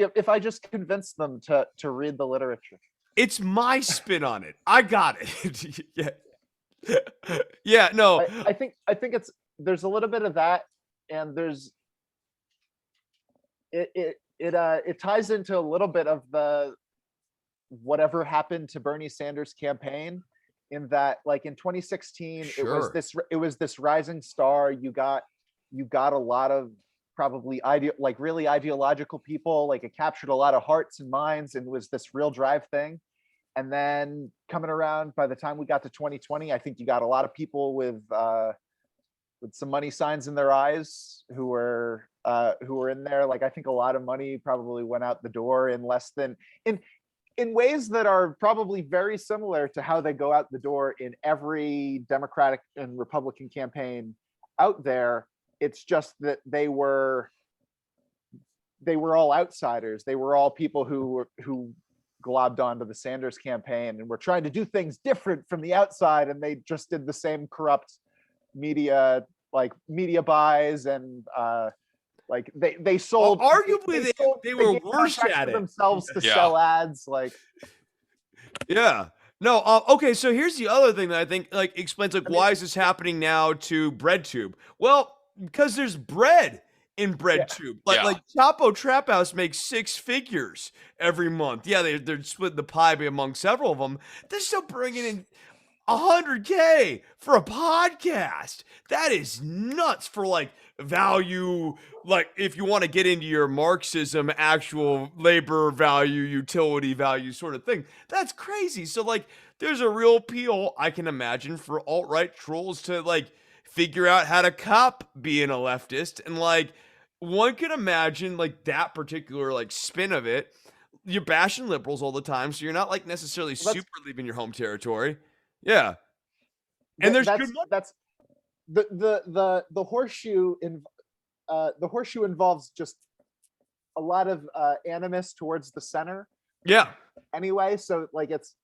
convince them to read the literature. It's my spin on it. I got it. Yeah. Yeah. No. I think there's a little bit of that, and there's it ties into a little bit of the whatever happened to Bernie Sanders' campaign, in that like in 2016 it was this rising star. You got a lot of probably really ideological people. Like, it captured a lot of hearts and minds and was this real drive thing. And then coming around, by the time we got to 2020, I think you got a lot of people with some money signs in their eyes who were in there. Like, I think a lot of money probably went out the door in ways that are probably very similar to how they go out the door in every Democratic and Republican campaign out there. It's just that they were all outsiders. They were all people who globbed onto the Sanders campaign and were trying to do things different from the outside, and they just did the same corrupt media buys, and like they sold. Well, arguably, they were worse at it themselves to sell ads. Like, yeah, no. Okay, so here's the other thing that I think like explains why is this happening now to BreadTube? Well, because there's bread in BreadTube. Like Chapo Trap House makes 6 figures every month. Yeah, they're splitting the pie among several of them. They're still bringing in $100K for a podcast. That is nuts for like value. Like, if you want to get into your Marxism, actual labor value, utility value sort of thing, that's crazy. So like, there's a real appeal, I can imagine, for alt-right trolls to like figure out how to cop being a leftist. And like, one can imagine like that particular like spin of it. You're bashing liberals all the time, so you're not like necessarily super leaving your home territory. Yeah. And there's that's the horseshoe the horseshoe involves just a lot of animus towards the center. Yeah. Anyway, so like, it's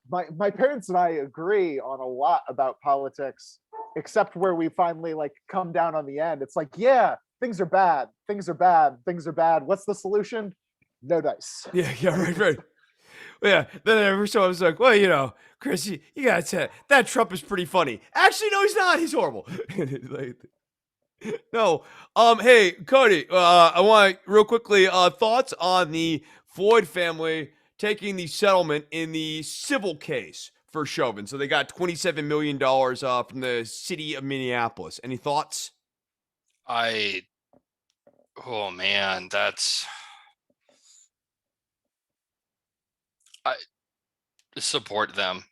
my parents and I agree on a lot about politics, except where we finally like come down on the end. It's like, yeah, things are bad. What's the solution? No dice. Yeah, right. Yeah, then every so I was like, well, Chris, you gotta tell that Trump is pretty funny. Actually, no, he's not. He's horrible. No. Hey, Cody, I want real quickly thoughts on the Floyd family taking the settlement in the civil case for Chauvin. So they got $27 million from the city of Minneapolis. Any thoughts? Oh man, I support them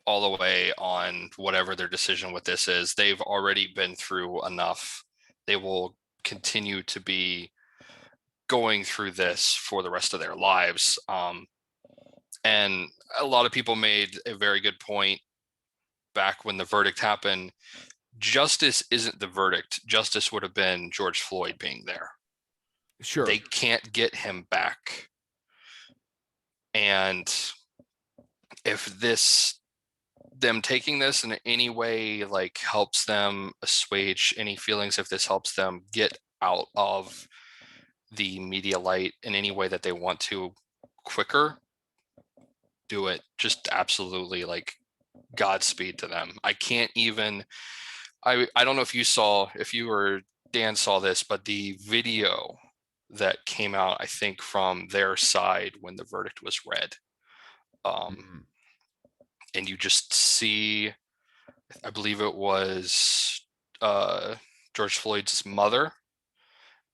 all the way on whatever their decision with this is. They've already been through enough. They will continue to be going through this for the rest of their lives. And a lot of people made a very good point back when the verdict happened, justice isn't the verdict. Justice would have been George Floyd being there. Sure. They can't get him back. And if them taking this in any way like helps them assuage any feelings, if this helps them get out of the media light in any way that they want to quicker, do it. Just absolutely, like, Godspeed to them. I can't even, I don't know if you or Dan saw this, but the video that came out, I think, from their side when the verdict was read, and you just see, I believe it was George Floyd's mother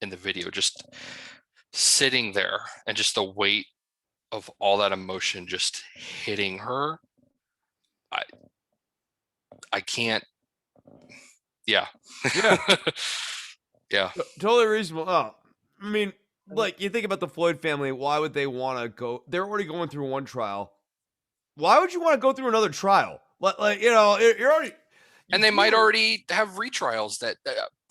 in the video, just sitting there, and just the weight of all that emotion just hitting her. I can't. Yeah. Yeah. Totally reasonable. Oh, I mean, like, you think about the Floyd family. Why would they want to go? They're already going through one trial. Why would you want to go through another trial? Like, you know, you're already. And they might already have retrials that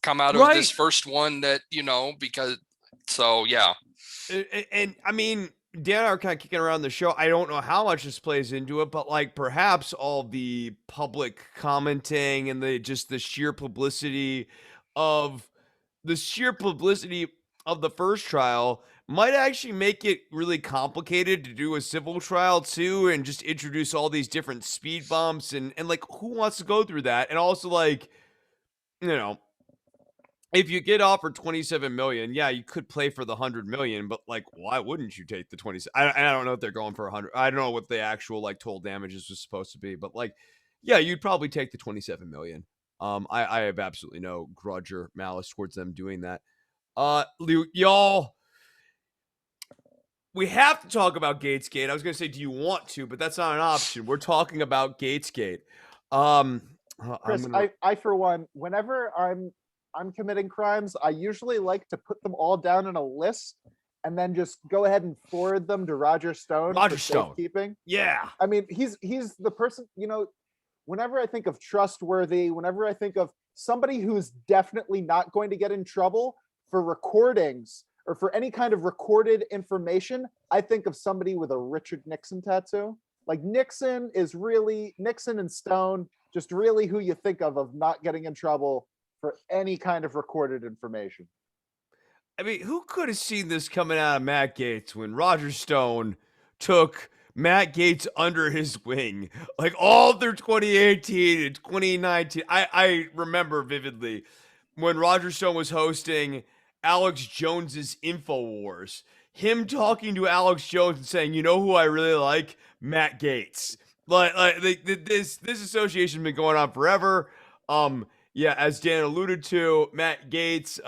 come out of this first one that, you know, because, so yeah. And I mean, Dan and I are kind of kicking around the show. I don't know how much this plays into it, but like perhaps all the public commenting and the sheer publicity of the first trial might actually make it really complicated to do a civil trial too, and just introduce all these different speed bumps and like, who wants to go through that? And also, like, you know, if you get offered 27 million, yeah, you could play for the 100 million, but like, why wouldn't you take the 20? I don't know if they're going for 100. I don't know what the actual like total damages was supposed to be, but like, yeah, you'd probably take the 27 million. I have absolutely no grudge or malice towards them doing that. Y'all, we have to talk about Gaetz-Gate. I was gonna say, do you want to? But that's not an option. We're talking about Gaetz-Gate. Chris, I for one, whenever I'm committing crimes, I usually like to put them all down in a list and then just go ahead and forward them to Roger Stone for safekeeping. Yeah. I mean, he's the person, you know, whenever I think of trustworthy, whenever I think of somebody who's definitely not going to get in trouble for recordings or for any kind of recorded information, I think of somebody with a Richard Nixon tattoo. Like Nixon and Stone, just really who you think of not getting in trouble for any kind of recorded information. I mean, who could have seen this coming out of Matt Gaetz when Roger Stone took Matt Gaetz under his wing, like all through 2018 and 2019. I remember vividly when Roger Stone was hosting Alex Jones's InfoWars, him talking to Alex Jones and saying, you know who I really like? Matt Gaetz. Like this association has been going on forever. Yeah, as Dan alluded to, Matt Gaetz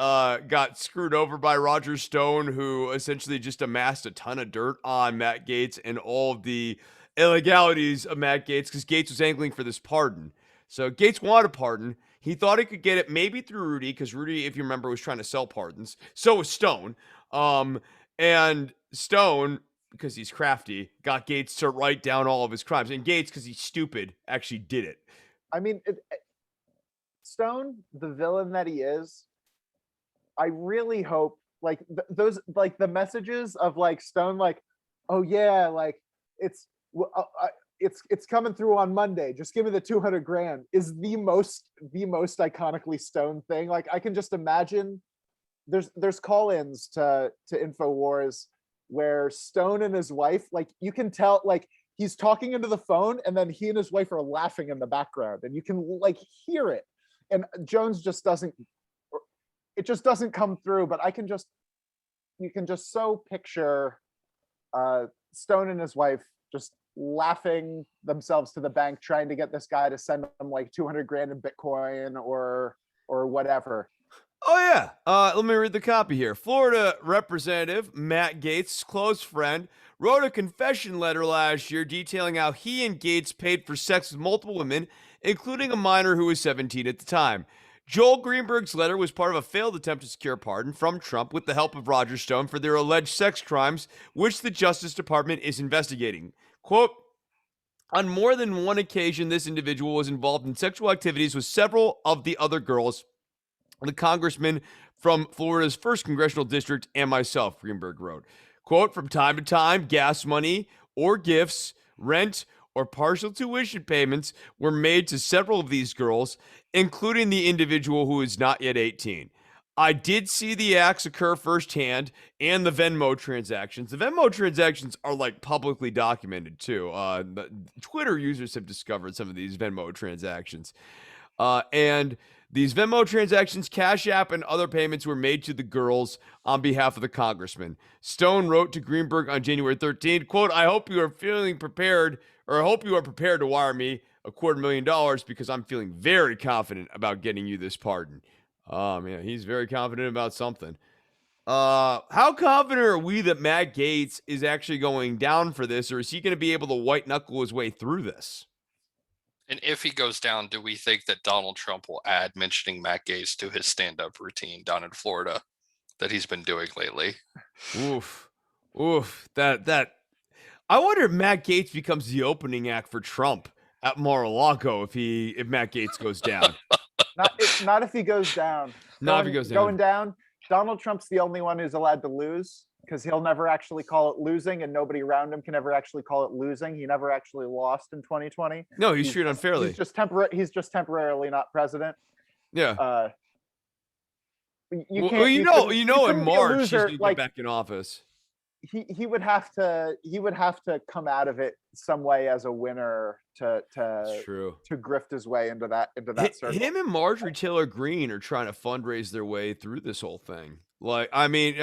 got screwed over by Roger Stone, who essentially just amassed a ton of dirt on Matt Gaetz and all of the illegalities of Matt Gaetz, because Gaetz was angling for this pardon. So Gaetz wanted a pardon. He thought he could get it maybe through Rudy, because Rudy, if you remember, was trying to sell pardons. So was Stone. And Stone, because he's crafty, got Gaetz to write down all of his crimes. And Gaetz, because he's stupid, actually did it. I mean, Stone, the villain that he is, I really hope like those, like the messages of like Stone, like, oh yeah, like it's coming through on Monday, just give me the 200 grand, is the most iconically Stone thing. Like I can just imagine there's call-ins to InfoWars where Stone and his wife, like you can tell, like he's talking into the phone and then he and his wife are laughing in the background and you can like hear it. And Jones just doesn't come through, but you can just so picture Stone and his wife just laughing themselves to the bank, trying to get this guy to send them like 200 grand in Bitcoin or whatever. Oh yeah. Let me read the copy here. Florida Representative Matt Gaetz, close friend, wrote a confession letter last year detailing how he and Gaetz paid for sex with multiple women, including a minor who was 17 at the time. Joel Greenberg's letter was part of a failed attempt to secure a pardon from Trump with the help of Roger Stone for their alleged sex crimes, which the Justice Department is investigating. Quote, On more than one occasion, this individual was involved in sexual activities with several of the other girls, the congressman from Florida's 1st congressional district, and myself, Greenberg wrote. Quote, from time to time, gas money or gifts, rent, or partial tuition payments were made to several of these girls, including the individual who is not yet 18. I did see the acts occur firsthand and the Venmo transactions. The Venmo transactions are like publicly documented too. Twitter users have discovered some of these Venmo transactions. And these Venmo transactions, Cash App, and other payments were made to the girls on behalf of the congressman. Stone wrote to Greenberg on January 13th, quote, I hope you are feeling prepared, or I hope you are prepared to wire me $250,000 because I'm feeling very confident about getting you this pardon. Yeah, he's very confident about something. How confident are we that Matt Gaetz is actually going down for this, or is he going to be able to white knuckle his way through this? And if he goes down, do we think that Donald Trump will add mentioning Matt Gaetz to his stand-up routine down in Florida that he's been doing lately? Oof. That I wonder if Matt Gaetz becomes the opening act for Trump at Mar-a-Lago if Matt Gaetz goes down. Not if he goes down. Not if he goes down. Going down, Donald Trump's the only one who's allowed to lose because he'll never actually call it losing, and nobody around him can ever actually call it losing. He never actually lost in 2020. No, he's treated unfairly. He's just temporarily not president. Yeah. You can't. In March he's gonna get back in office. He would have to come out of it some way as a winner to grift his way into that circle. Him and Marjorie Taylor Greene are trying to fundraise their way through this whole thing. Like, I mean,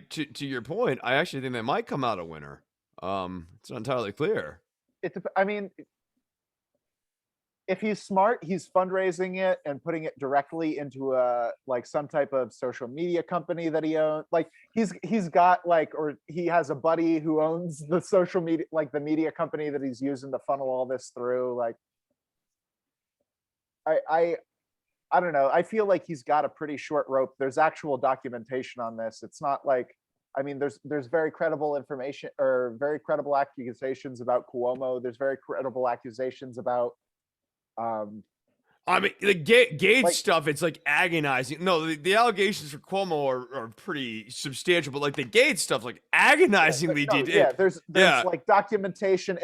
to your point, I actually think they might come out a winner. It's not entirely clear. I mean, if he's smart, he's fundraising it and putting it directly into some type of social media company that he owns. Like he's got or he has a buddy who owns the social media, like the media company that he's using to funnel all this through. Like, I don't know. I feel like he's got a pretty short rope. There's actual documentation on this. It's not like, I mean, there's very credible information or very credible accusations about Cuomo. There's very credible accusations about I mean, the Gaetz stuff, it's like agonizing. No, the allegations for Cuomo are pretty substantial, but like the Gaetz stuff, like agonizingly there's like documentation,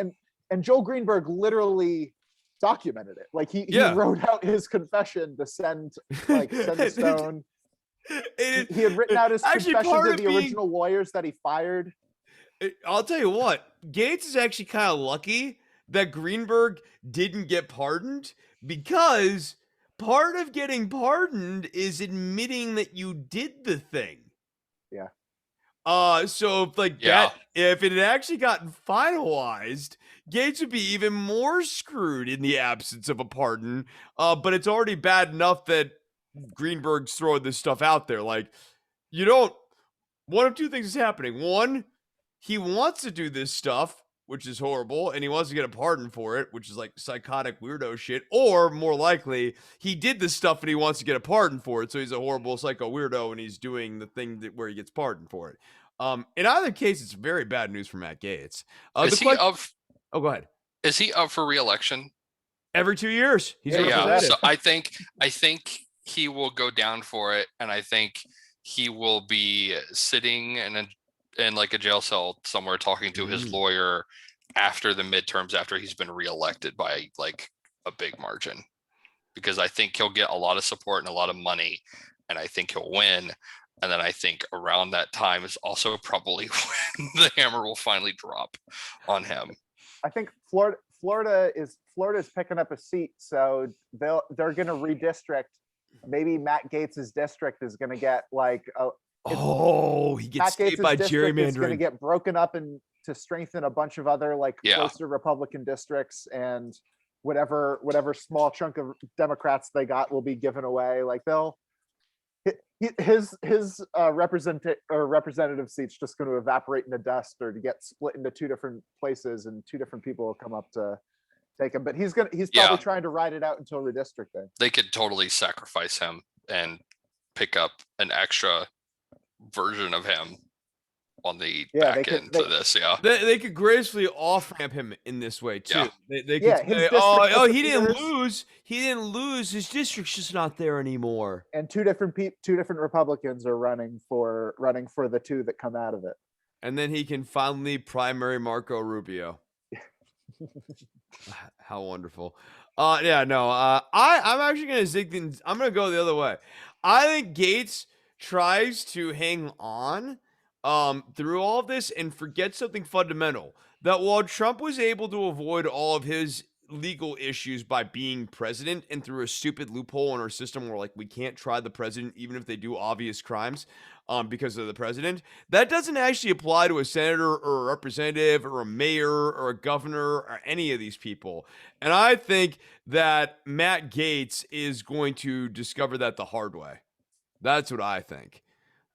and Joel Greenberg literally documented it. Like he wrote out his confession to send to Stone. He had written out his confession to the original lawyers that he fired. I'll tell you what, Gaetz is actually kind of lucky that Greenberg didn't get pardoned, because part of getting pardoned is admitting that you did the thing. Yeah. So if it had actually gotten finalized, Gaetz would be even more screwed in the absence of a pardon. But it's already bad enough that Greenberg's throwing this stuff out there. Like, one of two things is happening. One, he wants to do this stuff, which is horrible, and he wants to get a pardon for it, which is like psychotic weirdo shit. Or more likely, he did this stuff and he wants to get a pardon for it, so he's a horrible psycho weirdo and he's doing the thing where he gets pardoned for it. In either case, it's very bad news for Matt Gaetz. Go ahead. Is he up for re-election? Every 2 years. He's So I think he will go down for it, and I think he will be sitting in like a jail cell somewhere talking to his lawyer after the midterms, after he's been reelected by like a big margin, because I think he'll get a lot of support and a lot of money, and I think he'll win. And then I think around that time is also probably when the hammer will finally drop on him. I think Florida is picking up a seat, so they're going to redistrict. Maybe Matt Gaetz's district is going to get like he gets saved by gerrymandering. It's going to get broken up and to strengthen a bunch of other closer Republican districts, and whatever small chunk of Democrats they got will be given away. Like his representative seat's just going to evaporate into dust, or to get split into two different places, and two different people will come up to take him. But he's probably trying to ride it out until redistricting. They could totally sacrifice him and pick up an extra version of him on the Yeah, back end to this. Yeah. They could gracefully off-ramp him in this way too. Yeah. They could his say, district "Oh, he didn't disappears, lose. He didn't lose. His district's just not there anymore." and two different Republicans are running for the two that come out of it. And then he can finally primary Marco Rubio. How wonderful. Yeah, no. I'm actually gonna zig things. I'm gonna go the other way. I think Gaetz tries to hang on through all of this and forget something fundamental. That while Trump was able to avoid all of his legal issues by being president and through a stupid loophole in our system where like we can't try the president even if they do obvious crimes because of the president, that doesn't actually apply to a senator or a representative or a mayor or a governor or any of these people. And I think that Matt Gaetz is going to discover that the hard way. That's what I think.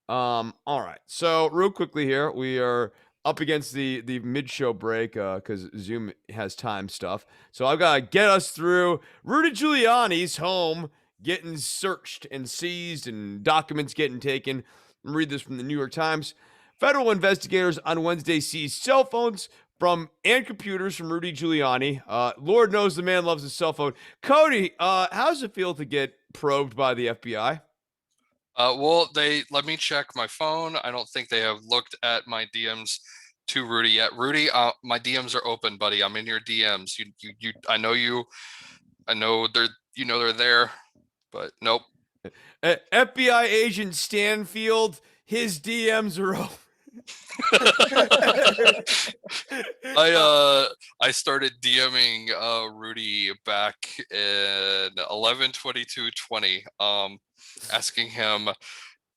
All right. So real quickly here, we are up against the mid-show break because Zoom has time stuff. So I've got to get us through Rudy Giuliani's home getting searched and seized and documents getting taken. Read this from the New York Times. Federal investigators on Wednesday seized cell phones and computers from Rudy Giuliani. Lord knows the man loves his cell phone. Cody, how does it feel to get probed by the FBI? Well, they let me check my phone. I don't think they have looked at my DMs to Rudy yet. Rudy, my DMs are open, buddy. I'm in your DMs. You. I know you. I know they're. You know they're there, but nope. FBI agent Stanfield, his DMs are open. I started DMing Rudy back in 11/22/20, asking him,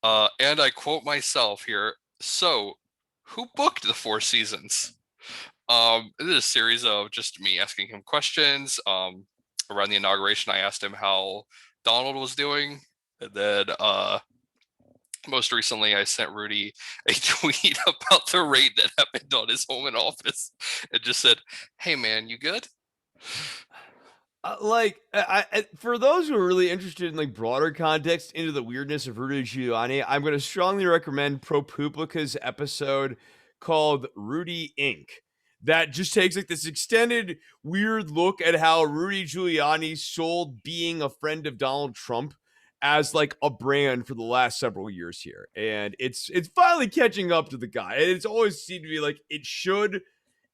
and I quote myself here. So, who booked the 4 seasons? This is a series of just me asking him questions. Around the inauguration, I asked him how Donald was doing, and then most recently, I sent Rudy a tweet about the raid that happened on his home and office. It just said, "Hey man, you good?" For those who are really interested in like broader context into the weirdness of Rudy Giuliani, I'm going to strongly recommend ProPublica's episode called Rudy Inc. That just takes like this extended weird look at how Rudy Giuliani sold being a friend of Donald Trump as like a brand for the last several years here. And it's finally catching up to the guy. And it's always seemed to be like it should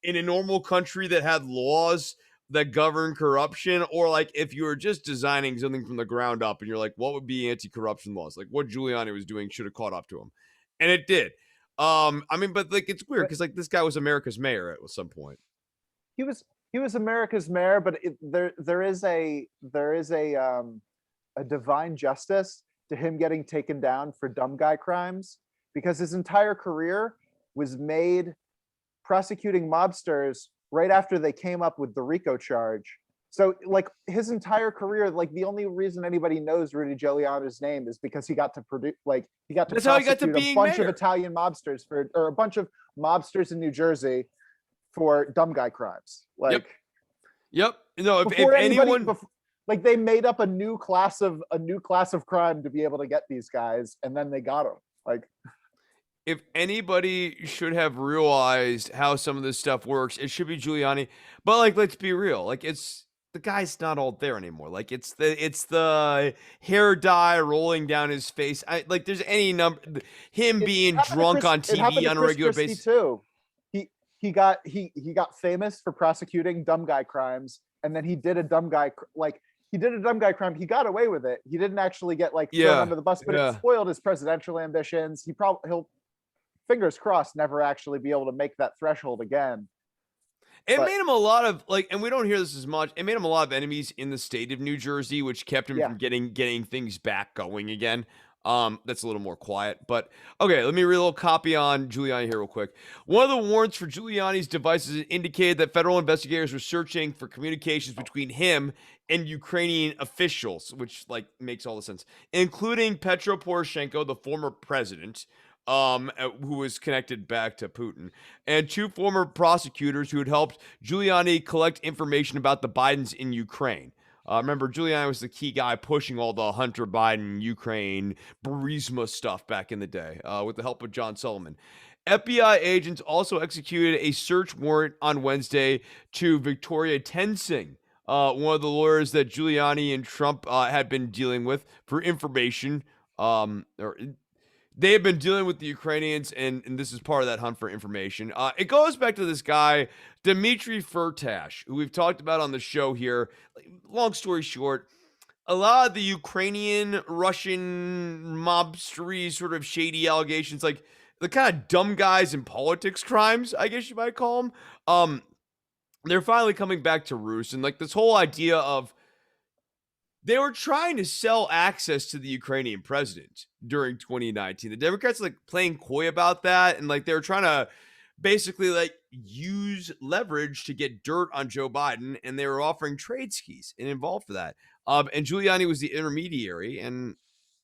in a normal country that had laws that govern corruption, or like if you were just designing something from the ground up and you're like, what would be anti-corruption laws? Like what Giuliani was doing should have caught up to him. And it did. I mean, but like it's weird because like this guy was America's mayor at some point. He was America's mayor, but there is a divine justice to him getting taken down for dumb guy crimes, because his entire career was made prosecuting mobsters right after they came up with the RICO charge. So like his entire career, like the only reason anybody knows Rudy Giuliani's name is because he got to That's how he got to prosecute a being bunch mayor. of Italian mobsters or a bunch of mobsters in New Jersey for dumb guy crimes. Like, Yep. No, if before anybody- anyone, like they made up a new class of crime to be able to get these guys, and then they got them. Like, if anybody should have realized how some of this stuff works, it should be Giuliani. But like, let's be real. Like, it's the guy's not all there anymore. Like, it's the hair dye rolling down his face. Like, there's any number. Him being drunk on TV on a regular basis too. He got famous for prosecuting dumb guy crimes, and then he did a dumb guy crime. He got away with it. He didn't actually get like thrown under the bus, but it spoiled his presidential ambitions. He'll fingers crossed never actually be able to make that threshold again. It made him a lot of like, and we don't hear this as much. It made him a lot of enemies in the state of New Jersey, which kept him from getting things back going again. That's a little more quiet, but okay. Let me read a little copy on Giuliani here real quick. One of the warrants for Giuliani's devices indicated that federal investigators were searching for communications between him and Ukrainian officials, which like makes all the sense, including Petro Poroshenko, the former president, who was connected back to Putin, and 2 former prosecutors who had helped Giuliani collect information about the Bidens in Ukraine. Remember, Giuliani was the key guy pushing all the Hunter Biden, Ukraine, Burisma stuff back in the day with the help of John Sullivan. FBI agents also executed a search warrant on Wednesday to Victoria Tensing, one of the lawyers that Giuliani and Trump had been dealing with for information. Or they have been dealing with the Ukrainians, and this is part of that hunt for information. It goes back to this guy, Dmitry Firtash, who we've talked about on the show here. Long story short, a lot of the Ukrainian, Russian mobstery sort of shady allegations, like the kind of dumb guys in politics crimes, I guess you might call them, they're finally coming back to roost. And like this whole idea of they were trying to sell access to the Ukrainian president during 2019. The Democrats like playing coy about that, and like they were trying to basically like use leverage to get dirt on Joe Biden, and they were offering trade skis and involved for that. And Giuliani was the intermediary, and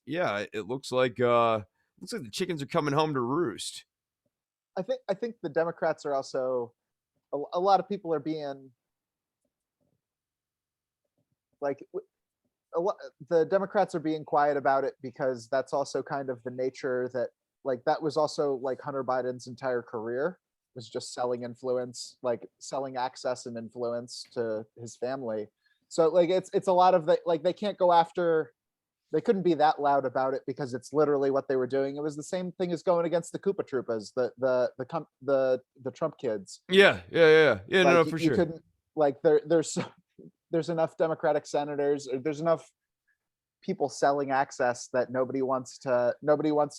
yeah, it looks like the chickens are coming home to roost. I think the Democrats are also a lot of people are being like the Democrats are being quiet about it because that's also kind of the nature that like that was also like Hunter Biden's entire career was just selling influence, like selling access and influence to his family. So like it's a lot of the like they can't go after, they couldn't be that loud about it because it's literally what they were doing. It was the same thing as going against the Koopa Troopas, the Trump kids. Yeah. Like, No, for you sure. couldn't like there's enough Democratic senators, or there's enough people selling access that nobody wants to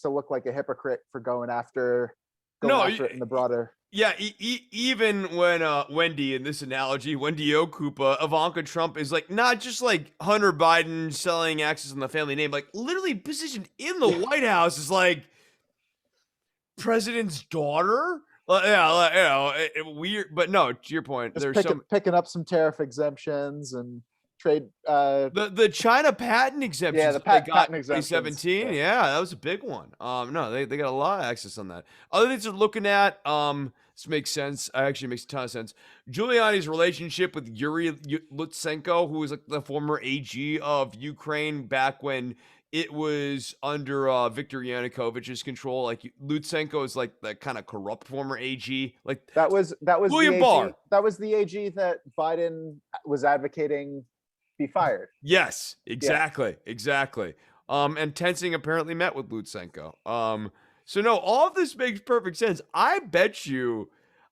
look like a hypocrite for going after it in the broader. Yeah, even when Wendy, in this analogy, Wendy Okupa, Ivanka Trump is like not just like Hunter Biden selling access on the family name, like literally positioned in the White House is like president's daughter. Weird, but no. To your point, Just there's picking up some tariff exemptions and trade. The China patent exemptions. Yeah, the patent exemptions. 2017. Yeah, that was a big one. No, they got a lot of access on that. Other things they're looking at. This makes sense. Actually, makes a ton of sense. Giuliani's relationship with Yuri Lutsenko, who was like the former AG of Ukraine back when it was under Viktor Yanukovych's control. Like Lutsenko is like the kind of corrupt former AG. Like that was William the AG, Barr. That was the AG that Biden was advocating be fired. Yes, exactly. And Tensing apparently met with Lutsenko. So no, all of this makes perfect sense. I bet you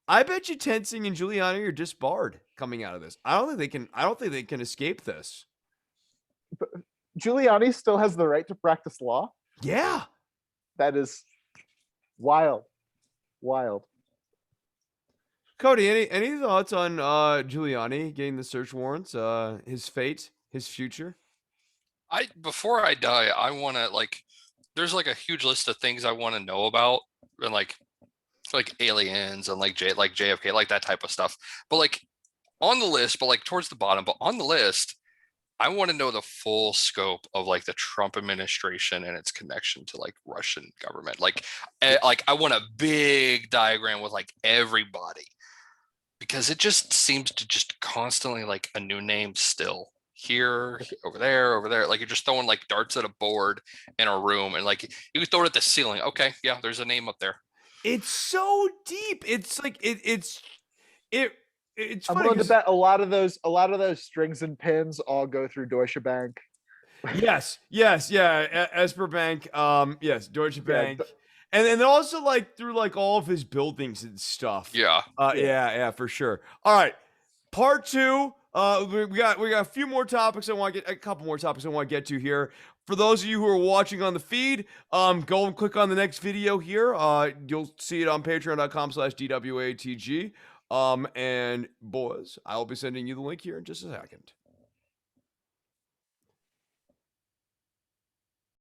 Tensing and Giuliani are disbarred coming out of this. I don't think they can escape this. But Giuliani still has the right to practice law. Yeah. That is wild. Cody, any thoughts on Giuliani getting the search warrants, his fate, his future? Before I die, I want to there's like a huge list of things I want to know about, and like aliens and like JFK, like that type of stuff. But like on the list, but like towards the bottom, but on the list, I want to know the full scope of like the Trump administration and its connection to like Russian government. Like I want a big diagram with like everybody, because it just seems to just constantly like a new name still here, over there. Like you're just throwing like darts at a board in a room, and like you can throw it at the ceiling. Okay, yeah, there's a name up there. It's so deep. It's like it's I'm willing to bet a lot of those strings and pins all go through Deutsche Bank. Yes, yeah. Esper Bank, yes, Deutsche Bank. And then also like through like all of his buildings and stuff. Yeah. For sure. All right. Part 2. We got a few more topics I want to get, a couple more topics I want to get to here. For those of you who are watching on the feed, go and click on the next video here. You'll see it on patreon.com/DWATG. And boys, I'll be sending you the link here in just a second.